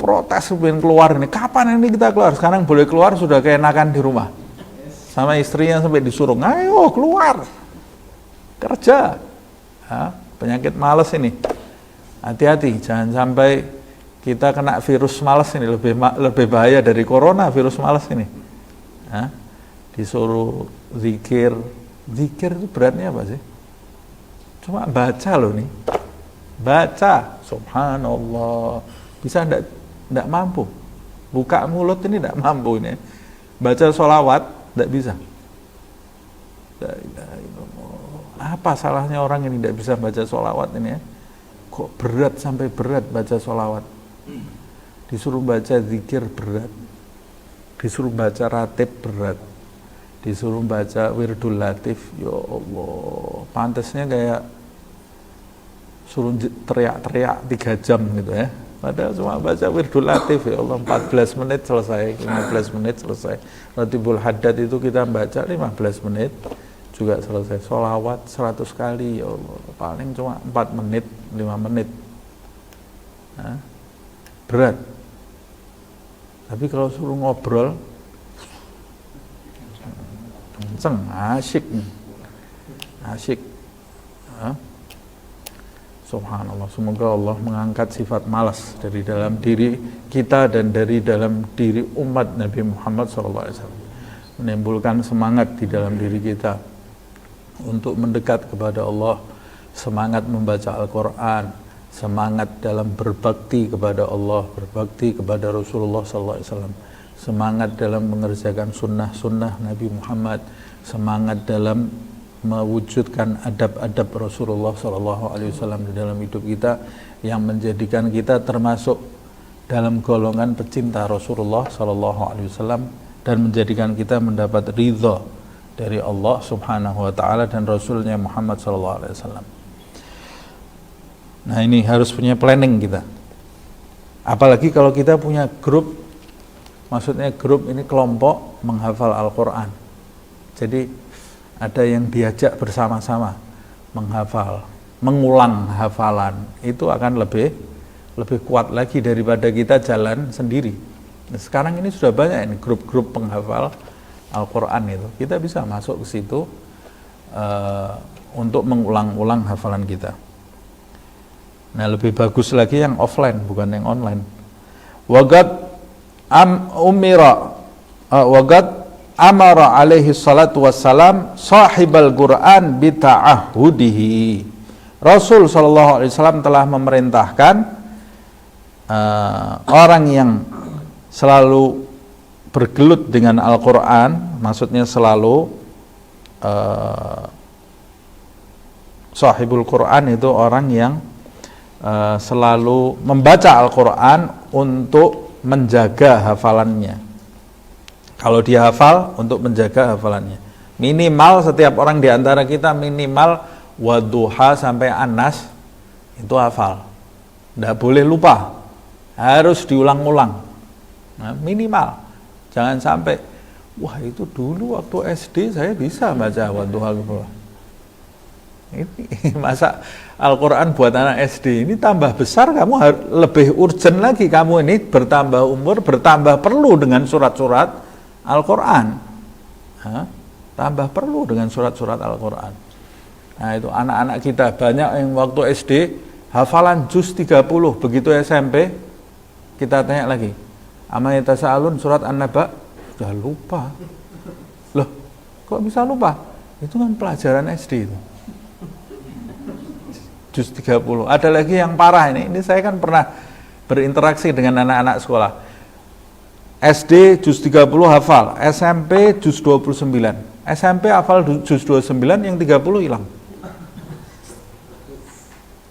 protes pengen keluar ini, kapan ini kita keluar? Sekarang boleh keluar, sudah keenakan di rumah, sama istrinya sampai disuruh, ayo keluar kerja. Penyakit malas ini, hati-hati, jangan sampai kita kena virus malas ini. Lebih bahaya dari corona virus malas ini. Disuruh zikir itu beratnya apa sih? Cuma baca loh nih, baca, subhanallah, bisa enggak mampu, buka mulut ini enggak mampu ini, baca sholawat enggak bisa. Apa salahnya orang ini enggak bisa baca sholawat ini ya? Kok berat sampai berat baca sholawat? Disuruh baca zikir berat, disuruh baca ratib berat, disuruh baca wirdul latif, ya Allah, pantasnya kayak suruh teriak-teriak 3 jam gitu ya. Padahal cuma baca wirdul latif, ya Allah, 14 menit selesai, 15 menit selesai. Ratibul haddad itu kita baca 15 menit juga selesai. Sholawat 100 kali, ya Allah, paling cuma 4 menit, 5 menit. Berat. Tapi kalau suruh ngobrol, kenceng, asyik. Subhanallah, semoga Allah mengangkat sifat malas dari dalam diri kita dan dari dalam diri umat Nabi Muhammad SAW. Menimbulkan semangat di dalam diri kita untuk mendekat kepada Allah, semangat membaca Al-Quran, semangat dalam berbakti kepada Allah, berbakti kepada Rasulullah SAW, semangat dalam mengerjakan sunnah-sunnah Nabi Muhammad, semangat dalam mewujudkan adab-adab Rasulullah SAW di dalam hidup kita, yang menjadikan kita termasuk dalam golongan pecinta Rasulullah SAW dan menjadikan kita mendapat ridha dari Allah Subhanahu wa ta'ala dan Rasulnya Muhammad SAW. Nah, ini harus punya planning kita. Apalagi kalau kita punya grup Maksudnya grup ini kelompok menghafal Al-Quran. Jadi ada yang diajak bersama-sama menghafal, mengulang hafalan. Itu akan lebih kuat lagi daripada kita jalan sendiri. Nah, sekarang ini sudah banyak ini grup-grup penghafal Al-Quran itu. Kita bisa masuk ke situ untuk mengulang-ulang hafalan kita. Nah, lebih bagus lagi yang offline, bukan yang online. Wagad amara alaihi salatu wassalam sahibal Qur'an bita'ahudihi. Rasul sallallahu alaihi wasallam telah memerintahkan orang yang selalu bergelut dengan Al-Quran, maksudnya selalu sahibul Quran itu orang yang selalu membaca Al-Quran untuk menjaga hafalannya. Kalau dia hafal, untuk menjaga hafalannya. Minimal setiap orang di antara kita minimal Wadduha sampai Anas itu hafal. Tidak boleh lupa, harus diulang-ulang. Nah, minimal. Jangan sampai, wah itu dulu waktu SD saya bisa baca Wadduha. Ini masa Al-Quran buat anak SD ini tambah besar, kamu harus lebih urgent lagi, kamu ini bertambah umur, bertambah perlu dengan surat-surat Al-Quran. Tambah perlu dengan surat-surat Al-Quran. Nah itu anak-anak kita banyak yang waktu SD hafalan juz 30, begitu SMP kita tanya lagi, amma yatasaalun surat An-Naba, sudah lupa. Loh, kok bisa lupa? Itu kan pelajaran SD itu. Juz 30. Ada lagi yang parah ini saya kan pernah berinteraksi dengan anak-anak sekolah. SD juz 30 hafal, SMP juz 29. SMP hafal juz 29, yang 30 hilang.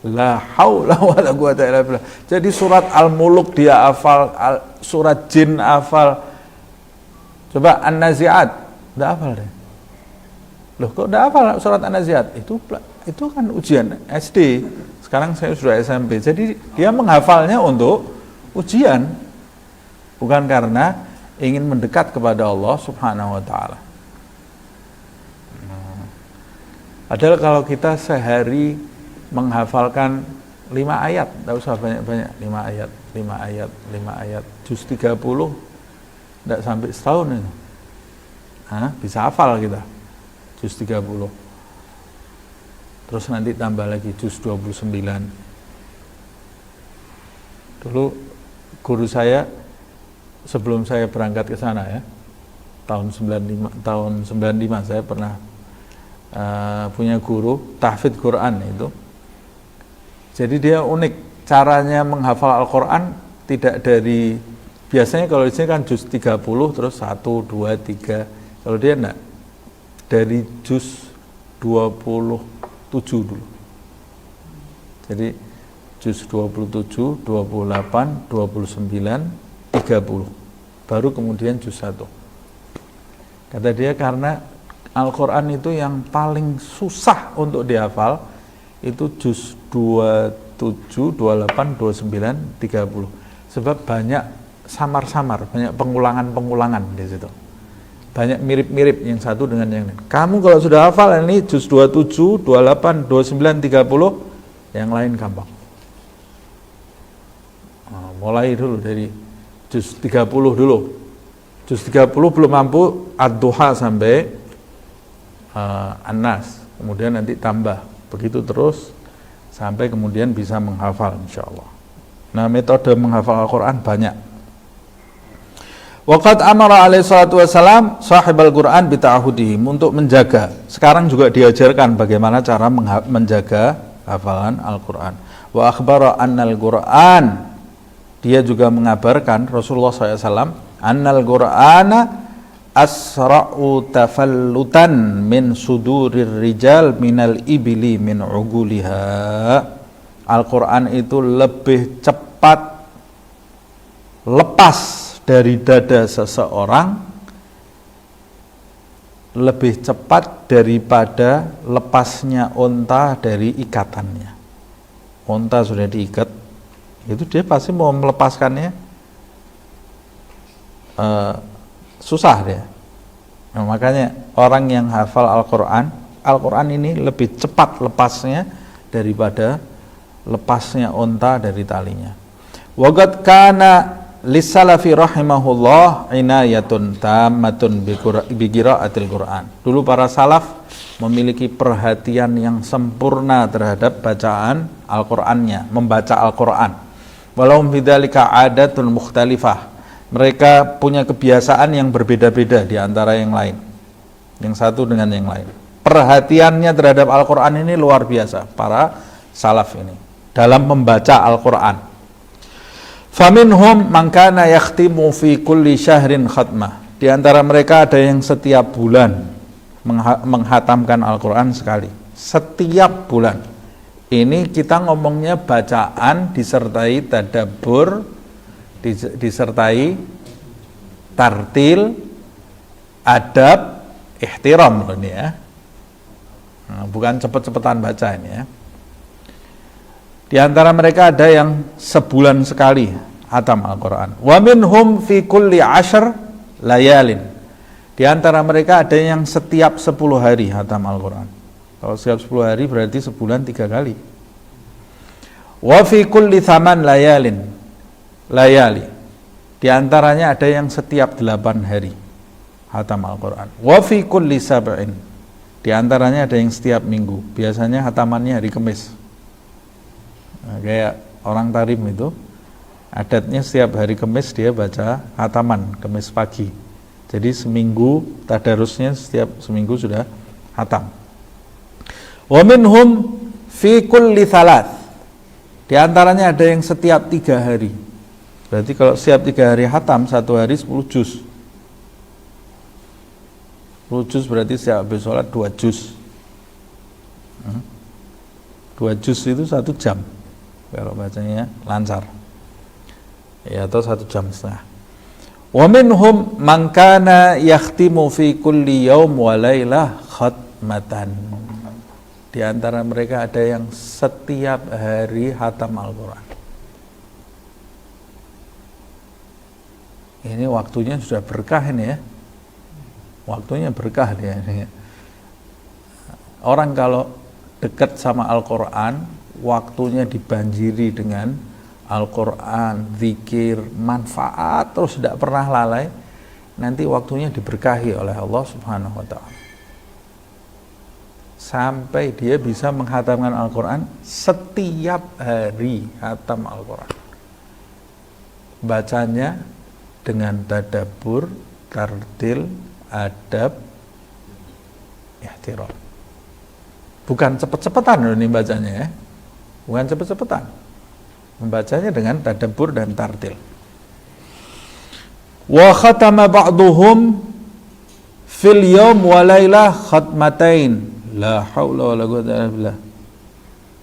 La haula wala quwata illa billah. Jadi surat Al-Muluk dia hafal, surat Jin hafal. Coba An-Nazi'at, enggak hafal deh. Loh, kok enggak hafal surat An-Nazi'at? Itu kan ujian SD. Sekarang saya sudah SMP. Jadi dia menghafalnya untuk ujian, bukan karena ingin mendekat kepada Allah Subhanahu wa taala. Padahal kalau kita sehari menghafalkan 5 ayat, tidak usah banyak-banyak, 5 ayat, juz 30, tidak sampai setahun itu. Bisa hafal kita, juz 30. Terus nanti tambah lagi juz 29. Dulu guru saya sebelum saya berangkat ke sana ya, tahun 95 saya pernah punya guru tahfidz Quran itu. Jadi dia unik caranya menghafal Al-Quran, tidak dari biasanya kalau di sini kan juz 30 terus 1, 2, 3. Kalau dia enggak, dari juz 27 dulu. Jadi juz 27, 28, 29, 30. Baru kemudian juz 1. Kata dia karena Al-Quran itu yang paling susah untuk dihafal itu juz 27, 28, 29, 30. Sebab banyak samar-samar, banyak pengulangan-pengulangan di situ. Banyak mirip-mirip yang satu dengan yang lain. Kamu kalau sudah hafal ini juz 27, 28, 29, 30, yang lain gampang. Mulai dulu dari juz 30 dulu. Juz 30 belum mampu, Ad-Duha sampai An-Nas. Kemudian nanti tambah. Begitu terus sampai kemudian bisa menghafal insyaallah. Nah, metode menghafal Al-Quran banyak. Waqad amara alaihi salatu wassalam sahibal Qur'an bita'ahudihi, untuk menjaga. Sekarang juga diajarkan bagaimana cara menjaga hafalan Al-Quran. Wa akhbara annal Qur'an, dia juga mengabarkan Rasulullah SAW, annal Qur'ana asra'u tafallutan min sudurir rijal minal ibili min uguliha. Al-Quran itu lebih cepat lepas dari dada seseorang, lebih cepat daripada lepasnya unta dari ikatannya. Unta sudah diikat, itu dia pasti mau melepaskannya susah dia. Nah, makanya orang yang hafal Al-Quran ini lebih cepat lepasnya daripada lepasnya unta dari talinya. Waqad kana lis-salafi rahimahullah inayatun tammatun bi qiraatil Qur'an. Dulu para salaf memiliki perhatian yang sempurna terhadap bacaan Al-Qur'annya, membaca Al-Qur'an. Walau bidzalika adatun mukhtalifah. Mereka punya kebiasaan yang berbeda-beda di antara yang lain. Yang satu dengan yang lain. Perhatiannya terhadap Al-Qur'an ini luar biasa para salaf ini dalam membaca Al-Qur'an. Faminhum man kana yakhtimu fi kulli syahrin khatmah. Di antara mereka ada yang setiap bulan menghatamkan Al-Quran sekali. Setiap bulan. Ini kita ngomongnya bacaan disertai tadabbur, disertai tartil, adab, ihtiram ini ya. Nah, bukan cepet-cepetan baca ini ya. Di antara mereka ada yang sebulan sekali hatam Al-Quran. Wa minhum fi kulli 10 layalin. Di antara mereka ada yang setiap 10 hari hatam Al-Quran. Kalau setiap 10 hari berarti sebulan 3 kali. Wa fi kulli 8 layali. Di antaranya ada yang setiap 8 hari hatam Al-Quran. Wa fi kulli 7. Di antaranya ada yang setiap minggu. Biasanya hatamannya hari Kamis. Nah, kayak orang Tarim itu adatnya setiap hari Kamis dia baca hataman, Kamis pagi. Jadi seminggu tadarusnya setiap seminggu sudah hatam. Wa minhum fi kulli 3. Di antaranya ada yang setiap 3 hari. Berarti kalau setiap 3 hari hatam, 1 hari 10 juz. 10 juz berarti setiap habis sholat 2 juz. 2 juz itu 1 jam. Kalau bacanya lancar. Ya, atau 1 jam setengah. Wa minhum man kana yakhtimu fi kulli yaum wa lailah khatmatan. Di antara mereka ada yang setiap hari hatam Al-Quran. Ini waktunya sudah berkah ini ya. Waktunya berkah dia ini. Orang kalau dekat sama Al-Quran, waktunya dibanjiri dengan Al-Quran, zikir, manfaat, terus tidak pernah lalai, nanti waktunya diberkahi oleh Allah Subhanahu wa ta'ala. Sampai dia bisa menghatamkan Al-Quran setiap hari hatam Al-Quran. Bacanya dengan tadabbur, tartil, adab, ihtiram. Bukan cepet-cepetan ini bacanya ya. Bukan cepet-cepetan. Membacanya dengan tadabbur dan tartil. Wa khatama ba'duhum fil yawm wa lailah khatmatain. La haula wala quwwata illa billah.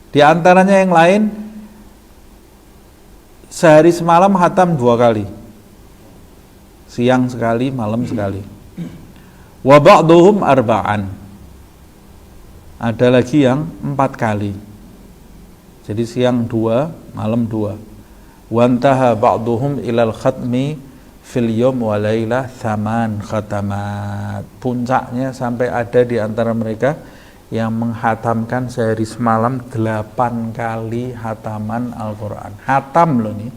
Di antaranya yang lain sehari semalam hatam 2 kali. Siang sekali, malam sekali. Wa ba'duhum arba'an. Ada lagi yang 4 kali. Jadi siang 2, malam 2. Wantaha ba'duhum ilal khatmi fil yawm wa lailah 8 khatamat. Puncaknya sampai ada di antara mereka yang menghatamkan sehari semalam 8 kali hataman Al-Quran. Hatam loh nih.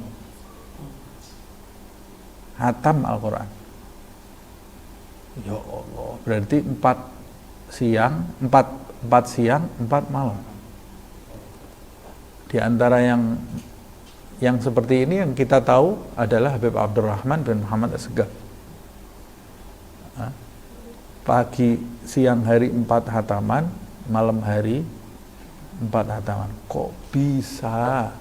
Hatam Al-Quran. Ya Allah, berarti 4 siang, 4 malam. Di antara yang seperti ini yang kita tahu adalah Habib Abdurrahman bin Muhammad As-Segaf. Pagi, siang hari 4 hataman, malam hari 4 hataman. Kok bisa?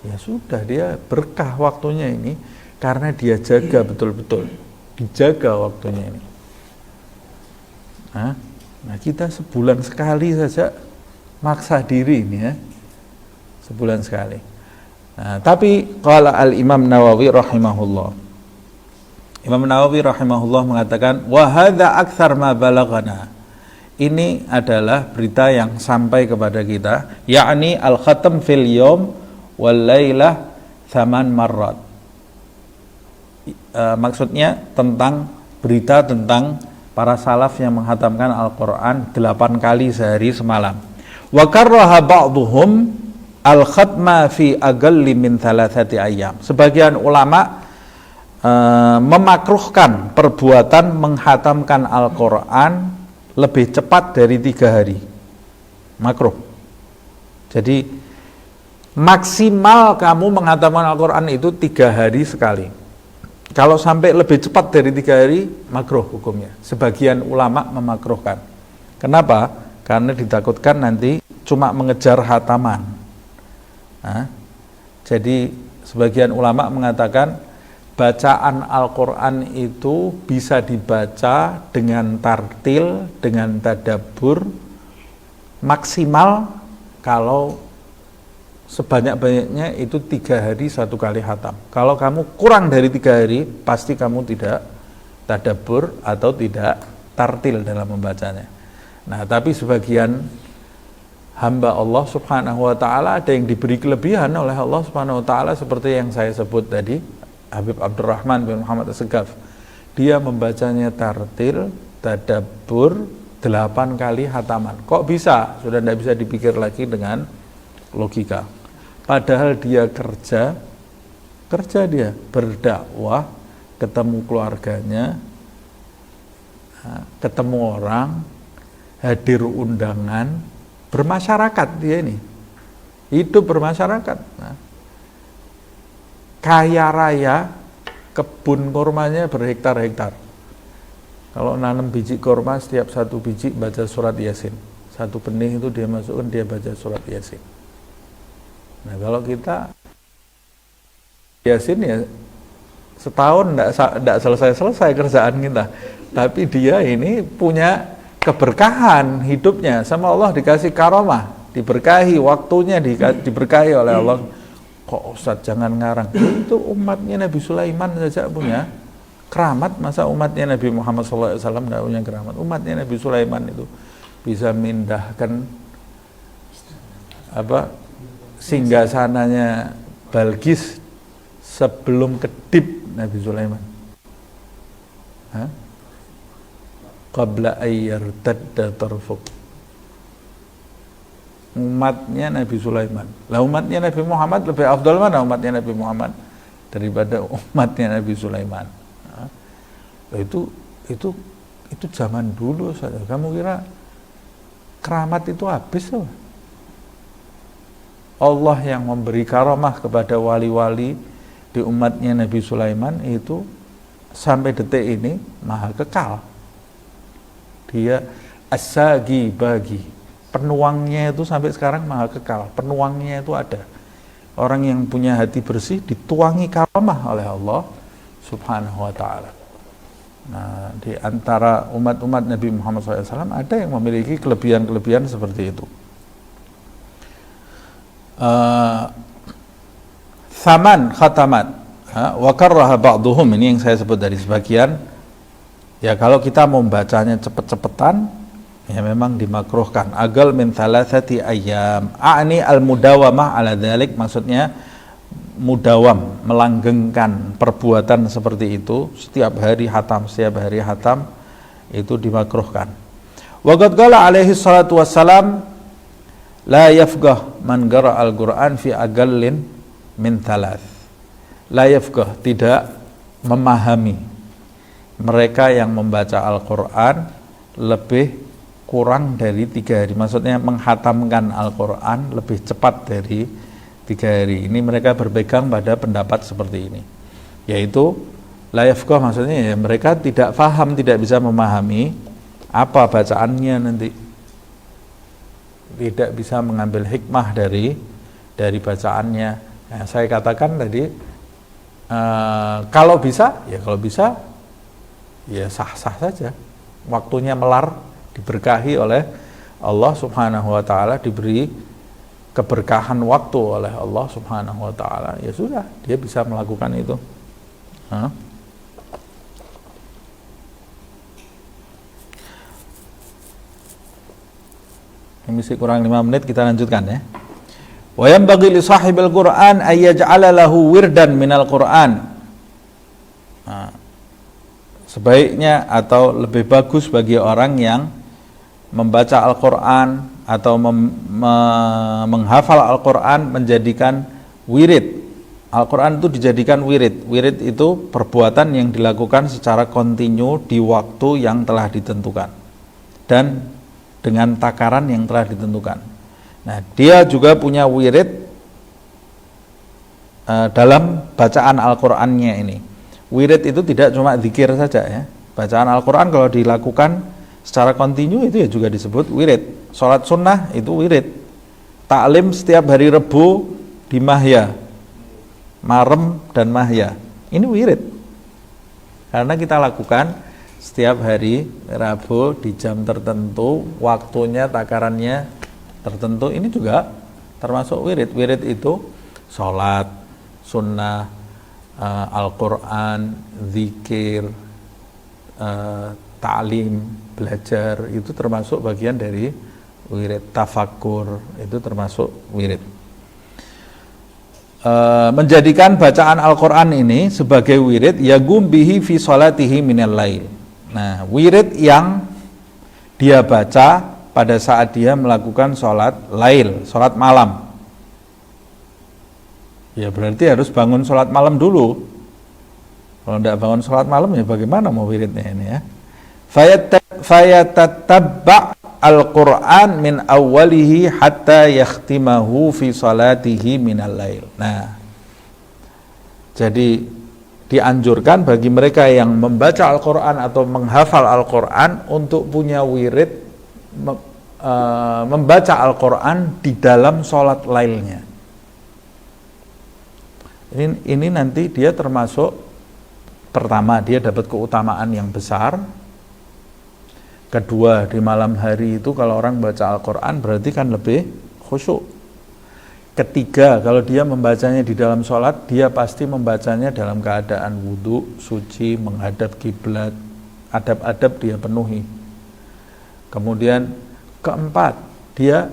Ya sudah, dia berkah waktunya ini karena dia jaga betul-betul. Dijaga waktunya ini. Nah, kita sebulan sekali saja maksa diri ini ya. Sebulan sekali. Nah, tapi qala al-Imam Nawawi rahimahullah. Imam Nawawi rahimahullah mengatakan wa hadza aktsar ma balaghana. Ini adalah berita yang sampai kepada kita, yakni al-khatam fil yawm wal lailah 8 marrat. Maksudnya tentang berita tentang para salaf yang menghatamkan Al-Quran 8 kali sehari semalam. Wa karraha ba'duhum al-khatma fi aqalli min 3 ayyam. Sebagian ulama memakruhkan perbuatan menghatamkan Al-Quran lebih cepat dari 3 hari. Makruh. Jadi maksimal kamu menghatamkan Al-Quran itu 3 hari sekali. Kalau sampai lebih cepat dari 3 hari, makruh hukumnya. Sebagian ulama memakruhkan. Kenapa? Karena ditakutkan nanti cuma mengejar hataman. Jadi sebagian ulama mengatakan bacaan Al-Quran itu bisa dibaca dengan tartil, dengan tadabbur, maksimal kalau sebanyak-banyaknya itu 3 hari 1 kali hatam. Kalau kamu kurang dari 3 hari, pasti kamu tidak tadabbur atau tidak tartil dalam membacanya. Nah, tapi sebagian hamba Allah subhanahu wa ta'ala ada yang diberi kelebihan oleh Allah subhanahu wa ta'ala seperti yang saya sebut tadi, Habib Abdurrahman bin Muhammad As-Segaf. Dia membacanya tartil, tadabbur 8 kali hataman. Kok bisa? Sudah tidak bisa dipikir lagi dengan logika. Padahal dia kerja dia berdakwah, ketemu keluarganya, ketemu orang, hadir undangan, bermasyarakat dia ini, hidup bermasyarakat. Kaya raya, kebun kurmanya berhektar-hektar. Kalau nanam biji kurma, setiap 1 biji baca surat Yasin. 1 benih itu dia masukkan, dia baca surat Yasin. Nah, kalau kita Yasin ya setahun tidak selesai kerjaan kita. Tapi dia ini punya keberkahan hidupnya, sama Allah dikasih karomah, diberkahi waktunya, diberkahi oleh Allah. Kok Ustadz jangan ngarang, itu umatnya Nabi Sulaiman saja punya keramat, masa umatnya Nabi Muhammad SAW tidak punya keramat? Umatnya Nabi Sulaiman itu bisa mindahkan singgasananya Balqis sebelum kedip Nabi Sulaiman. Qabla ayyartadda tarfuk. Umatnya Nabi Sulaiman. Lah umatnya Nabi Muhammad lebih afdal mana umatnya Nabi Muhammad daripada umatnya Nabi Sulaiman? Itu zaman dulu saja. Kamu kira keramat itu habis loh? Allah yang memberi karamah kepada wali-wali di umatnya Nabi Sulaiman itu sampai detik ini maha kekal. Dia as-sagi bagi, penuangnya itu sampai sekarang maha kekal, penuangnya itu ada. Orang yang punya hati bersih dituangi karamah oleh Allah subhanahu wa ta'ala. Nah, di antara umat-umat Nabi Muhammad SAW ada yang memiliki kelebihan-kelebihan seperti itu. Thaman khatamat wa karraha ba'duhum, ini yang saya sebut dari sebagian. Ya, kalau kita mau bacanya cepet-cepetan ya memang dimakruhkan. Aqal min 3 ayyam, a'ni al-mudawamah ala dzalik, maksudnya mudawam, melanggengkan perbuatan seperti itu, setiap hari hatam itu dimakruhkan. Wa qad qala alaihi salatu wassalam la yafqah man qara al-Qur'an fi aqallin min 3. La yafqah, tidak memahami mereka yang membaca Al-Quran lebih kurang dari 3 hari. Maksudnya menghatamkan Al-Quran lebih cepat dari 3 hari. Ini mereka berpegang pada pendapat seperti ini, yaitu la yafqah, maksudnya ya mereka tidak faham, tidak bisa memahami apa bacaannya nanti, tidak bisa mengambil hikmah dari bacaannya. Nah, saya katakan tadi kalau bisa ya sah-sah saja, waktunya melar, diberkahi oleh Allah subhanahu wa ta'ala, diberi keberkahan waktu oleh Allah subhanahu wa ta'ala, ya sudah, dia bisa melakukan itu. Ini masih kurang 5 menit, kita lanjutkan ya. Wa yanbaghi li sahibil Qur'an ay yaj'ala lahu wirdan minal Qur'an. sebaiknya atau lebih bagus bagi orang yang membaca Al-Quran atau menghafal Al-Quran menjadikan wirid. Al-Quran itu dijadikan wirid. Wirid itu perbuatan yang dilakukan secara kontinu di waktu yang telah ditentukan dan dengan takaran yang telah ditentukan. Nah, dia juga punya wirid dalam bacaan Al-Qur'annya ini. Wirid itu tidak cuma zikir saja ya. Bacaan Al-Qur'an kalau dilakukan secara kontinu itu ya juga disebut wirid. Salat sunnah itu wirid. Taklim setiap hari Rebo di Mahya, Marem dan Mahya. Ini wirid. Karena kita lakukan setiap hari Rabu di jam tertentu, waktunya, takarannya tertentu. Ini juga termasuk wirid. Wirid itu salat sunnah, Al-Quran, zikir, ta'lim, belajar, itu termasuk bagian dari wirid. Tafakur itu termasuk wirid. Menjadikan bacaan Al-Quran ini sebagai wirid, yagum bihi fi sholatihi minal lail. Nah, wirid yang dia baca pada saat dia melakukan sholat lail, sholat malam. Ya berarti harus bangun sholat malam dulu. Kalau tidak bangun sholat malam ya bagaimana mau wiridnya ini ya. Fayatatabba' al-Qur'an min awwalihi hatta yakhtimahu fi salatihi minal lail. Nah, jadi dianjurkan bagi mereka yang membaca Al-Quran atau menghafal Al-Quran untuk punya wirid membaca Al-Quran di dalam sholat lailnya. Ini nanti dia termasuk, pertama dia dapat keutamaan yang besar. Kedua, di malam hari itu kalau orang baca Al-Quran berarti kan lebih khusyuk. Ketiga, kalau dia membacanya di dalam sholat, dia pasti membacanya dalam keadaan wudhu, suci, menghadap kiblat, adab-adab dia penuhi. Kemudian keempat, dia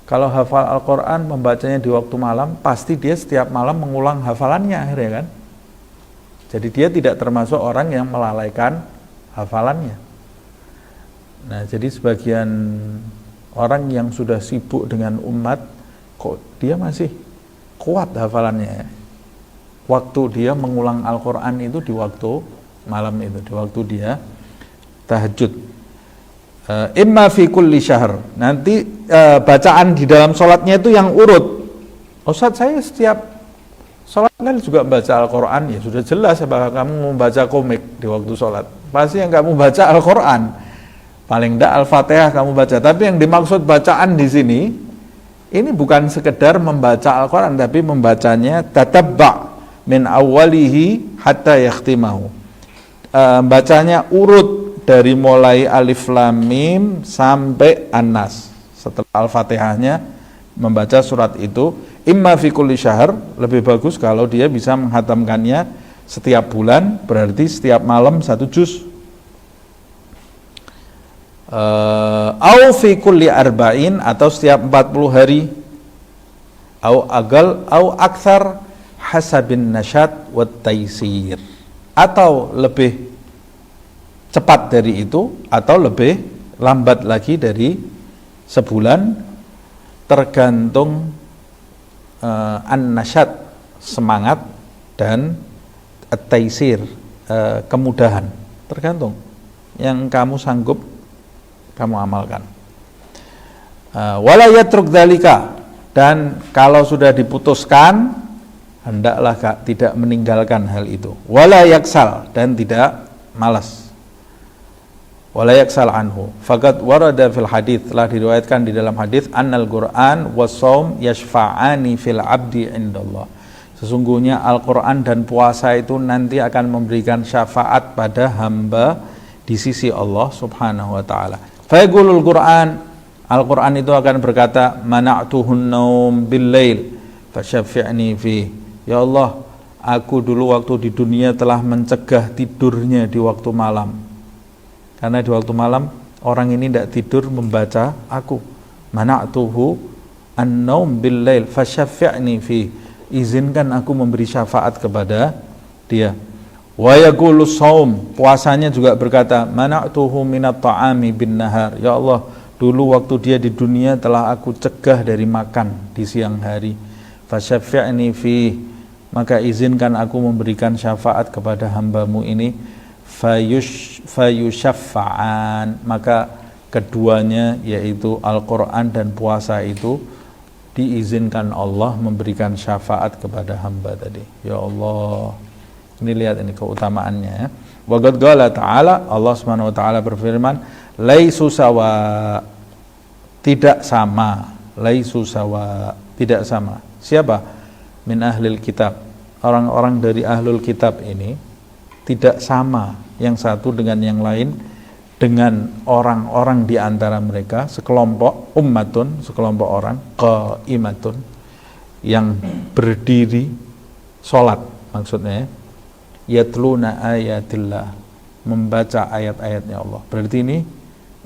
kalau hafal Al-Quran membacanya di waktu malam, pasti dia setiap malam mengulang hafalannya akhirnya kan. Jadi dia tidak termasuk orang yang melalaikan hafalannya. Nah, jadi sebagian orang yang sudah sibuk dengan umat, kok dia masih kuat hafalannya. Waktu dia mengulang Al-Quran itu di waktu malam itu, di waktu dia tahajud. Imma fi kulli syahr. Nanti bacaan di dalam sholatnya itu yang urut. Ustaz, saya setiap sholat kan juga baca Al-Quran. Ya sudah jelas apakah kamu membaca komik di waktu sholat. Pasti yang kamu baca Al-Quran. Paling tidak Al-Fatihah kamu baca. Tapi yang dimaksud bacaan di sini, ini bukan sekedar membaca Al-Quran, tapi membacanya tatabba' min awwalihi hatta yakhtimahu. Bacanya urut dari mulai Alif Lam Mim sampai An-Nas. Setelah Al-Fatihahnya membaca surat itu, imma fi kulli syahr, lebih bagus kalau dia bisa menghatamkannya setiap bulan, berarti setiap malam 1 juz. Au fi kulli arba'in, atau setiap 40 hari. Au agal au aktsar hasabin nasyat wat taisir. Atau lebih cepat dari itu atau lebih lambat lagi dari sebulan, tergantung an-nasyat, semangat, dan at-taisir, kemudahan. Tergantung yang kamu sanggup kamu amalkan. Wala yatruk dzalika, dan kalau sudah diputuskan hendaklah tidak meninggalkan hal itu. Wala yaksal, dan tidak malas. Wala yaksal anhu. Faqad warada fil hadits, telah diriwayatkan di dalam hadis, annal Qur'an was-shaum yashfa'ani fil 'abdi indallah. Sesungguhnya Al-Qur'an dan puasa itu nanti akan memberikan syafaat pada hamba di sisi Allah Subhanahu wa taala. Fa yaqulul Qur'an, Al-Qur'an itu akan berkata, mana'tuhun naum bil lail fasyaffi'ni fi. Ya Allah, aku dulu waktu di dunia telah mencegah tidurnya di waktu malam. Karena di waktu malam orang ini tidak tidur membaca aku. Mana'tuhu an-naum bil lail fasyaffi'ni fi. Izinkan aku memberi syafaat kepada dia. Wa yaqulu shaum, puasanya juga berkata, mana'tuhu minat ta'ami bin nahar. Ya Allah, dulu waktu dia di dunia telah aku cegah dari makan di siang hari. Fasyafi'ni fi, maka izinkan aku memberikan syafaat kepada hambamu ini. Fayusyaffa'an, maka keduanya yaitu Al-Quran dan puasa itu diizinkan Allah memberikan syafaat kepada hamba tadi. Ya Allah, ini lihat ini keutamaannya. Wa qad qala ta'ala, Allah Subhanahu wa taala berfirman, laisu sawa, tidak sama. Laisu sawa, tidak sama. Siapa? Min ahlil kitab, orang-orang dari ahlul kitab ini tidak sama yang satu dengan yang lain, dengan orang-orang di antara mereka, sekelompok ummatun, sekelompok orang, qaimatun, yang berdiri sholat, maksudnya yatluna ayatillah, membaca ayat-ayatnya Allah. Berarti ini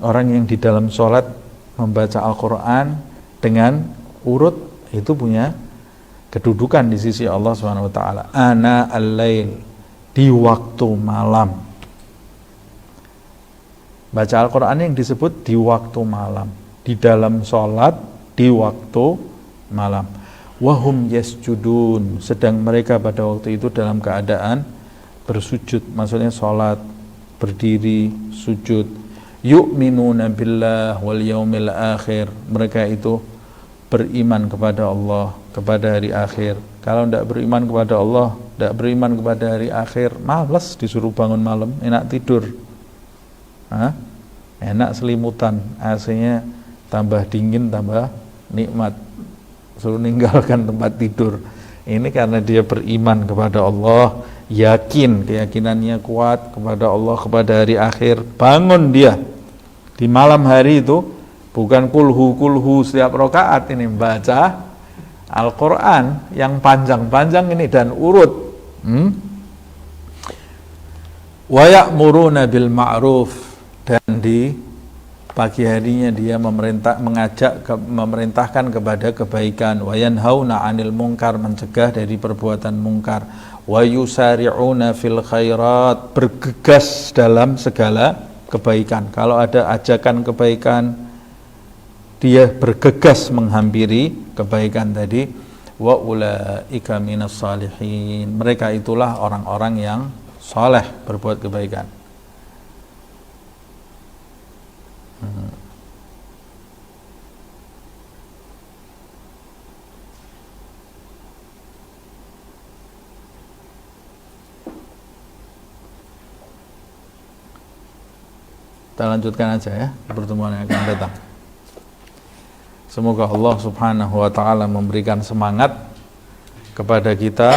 orang yang di dalam sholat membaca Al-Quran dengan urut, itu punya kedudukan di sisi Allah SWT. Ana al-lail, di waktu malam. Baca Al-Quran yang disebut di waktu malam, di dalam sholat di waktu malam. Wahum yasjudun, sedang mereka pada waktu itu dalam keadaan bersujud, maksudnya sholat, berdiri, sujud. Yu'minuna billah wal yaumil akhir, mereka itu beriman kepada Allah, kepada hari akhir. Kalau tidak beriman kepada Allah, tidak beriman kepada hari akhir, malas disuruh bangun malam, enak tidur. Enak selimutan, AC-nya tambah dingin, tambah nikmat, suruh ninggalkan tempat tidur. Ini karena dia beriman kepada Allah, yakin, keyakinannya kuat kepada Allah, kepada hari akhir. Bangun dia di malam hari itu, bukan kulhu setiap rakaat, ini baca Al-Quran yang panjang-panjang ini dan urut. Wa ya'muruna bil ma'ruf, dan di pagi harinya dia memerintahkan kepada kebaikan. Wa yanhauna 'anil munkar, mencegah dari perbuatan mungkar. Wa yusari'una fil khairat, bergegas dalam segala kebaikan. Kalau ada ajakan kebaikan, dia bergegas menghampiri kebaikan tadi. Wa ulaika minas salihin, mereka itulah orang-orang yang saleh, berbuat kebaikan. Kita lanjutkan aja ya pertemuan yang akan datang. Semoga Allah Subhanahu wa taala memberikan semangat kepada kita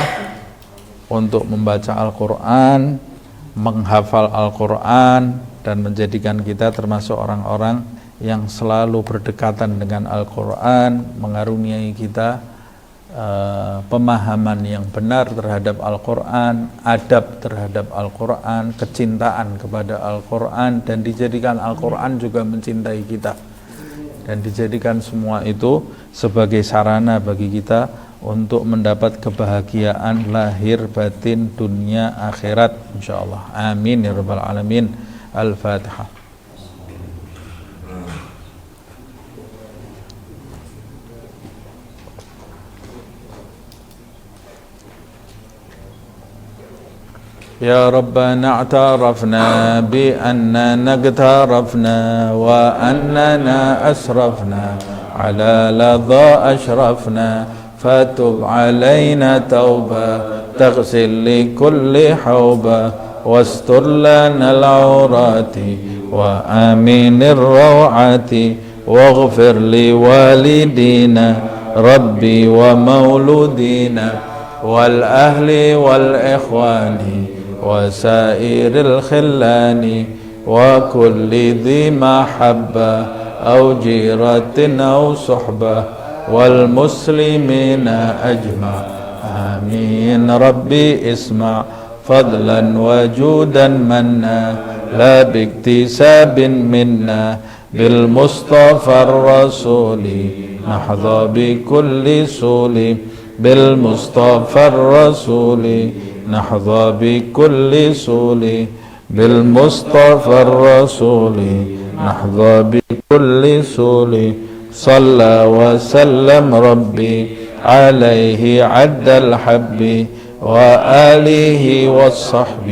untuk membaca Al-Quran, menghafal Al-Quran, dan menjadikan kita termasuk orang-orang yang selalu berdekatan dengan Al-Quran, mengaruniai kita pemahaman yang benar terhadap Al-Quran, adab terhadap Al-Quran, kecintaan kepada Al-Quran, dan dijadikan Al-Quran juga mencintai kita, dan dijadikan semua itu sebagai sarana bagi kita untuk mendapat kebahagiaan lahir batin dunia akhirat insyaallah. Amin ya rabbal alamin. Al-Fatihah. Ya Rabbana a'tarafna bi annana nagtarafna wa annana asrafna ala ladha ashrafna fatub alayna tauba taghsil li kulli hawba wastur lana al-awrati wa aminir rawati waghfir li walidina rabbi wa mauludina wal ahli wal ikhwani وسائر الخلان وكل ذي محبة أو جيرة أو صحبة والمسلمين أجمع آمين. ربي اسمع فضلا وجودا منا لا باكتساب منا بالمصطفى الرسول نحظى بكل سول بالمصطفى الرسول نحظى بكل سول بالمصطفى الرسول نحظى بكل سول صلى وسلم ربي عليه عد الحب وآله والصحب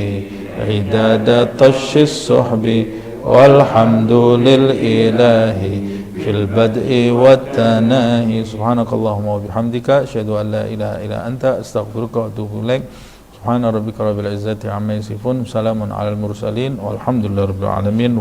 عداد طش السحب والحمد للإله في البدء والتناهي سبحانك اللهم وبحمدك أشهد أن لا إله إلا أنت أستغفرك وأتوب إليك سبحان ربك رب العزة عما يصفون سلام على المرسلين والحمد لله رب العالمين.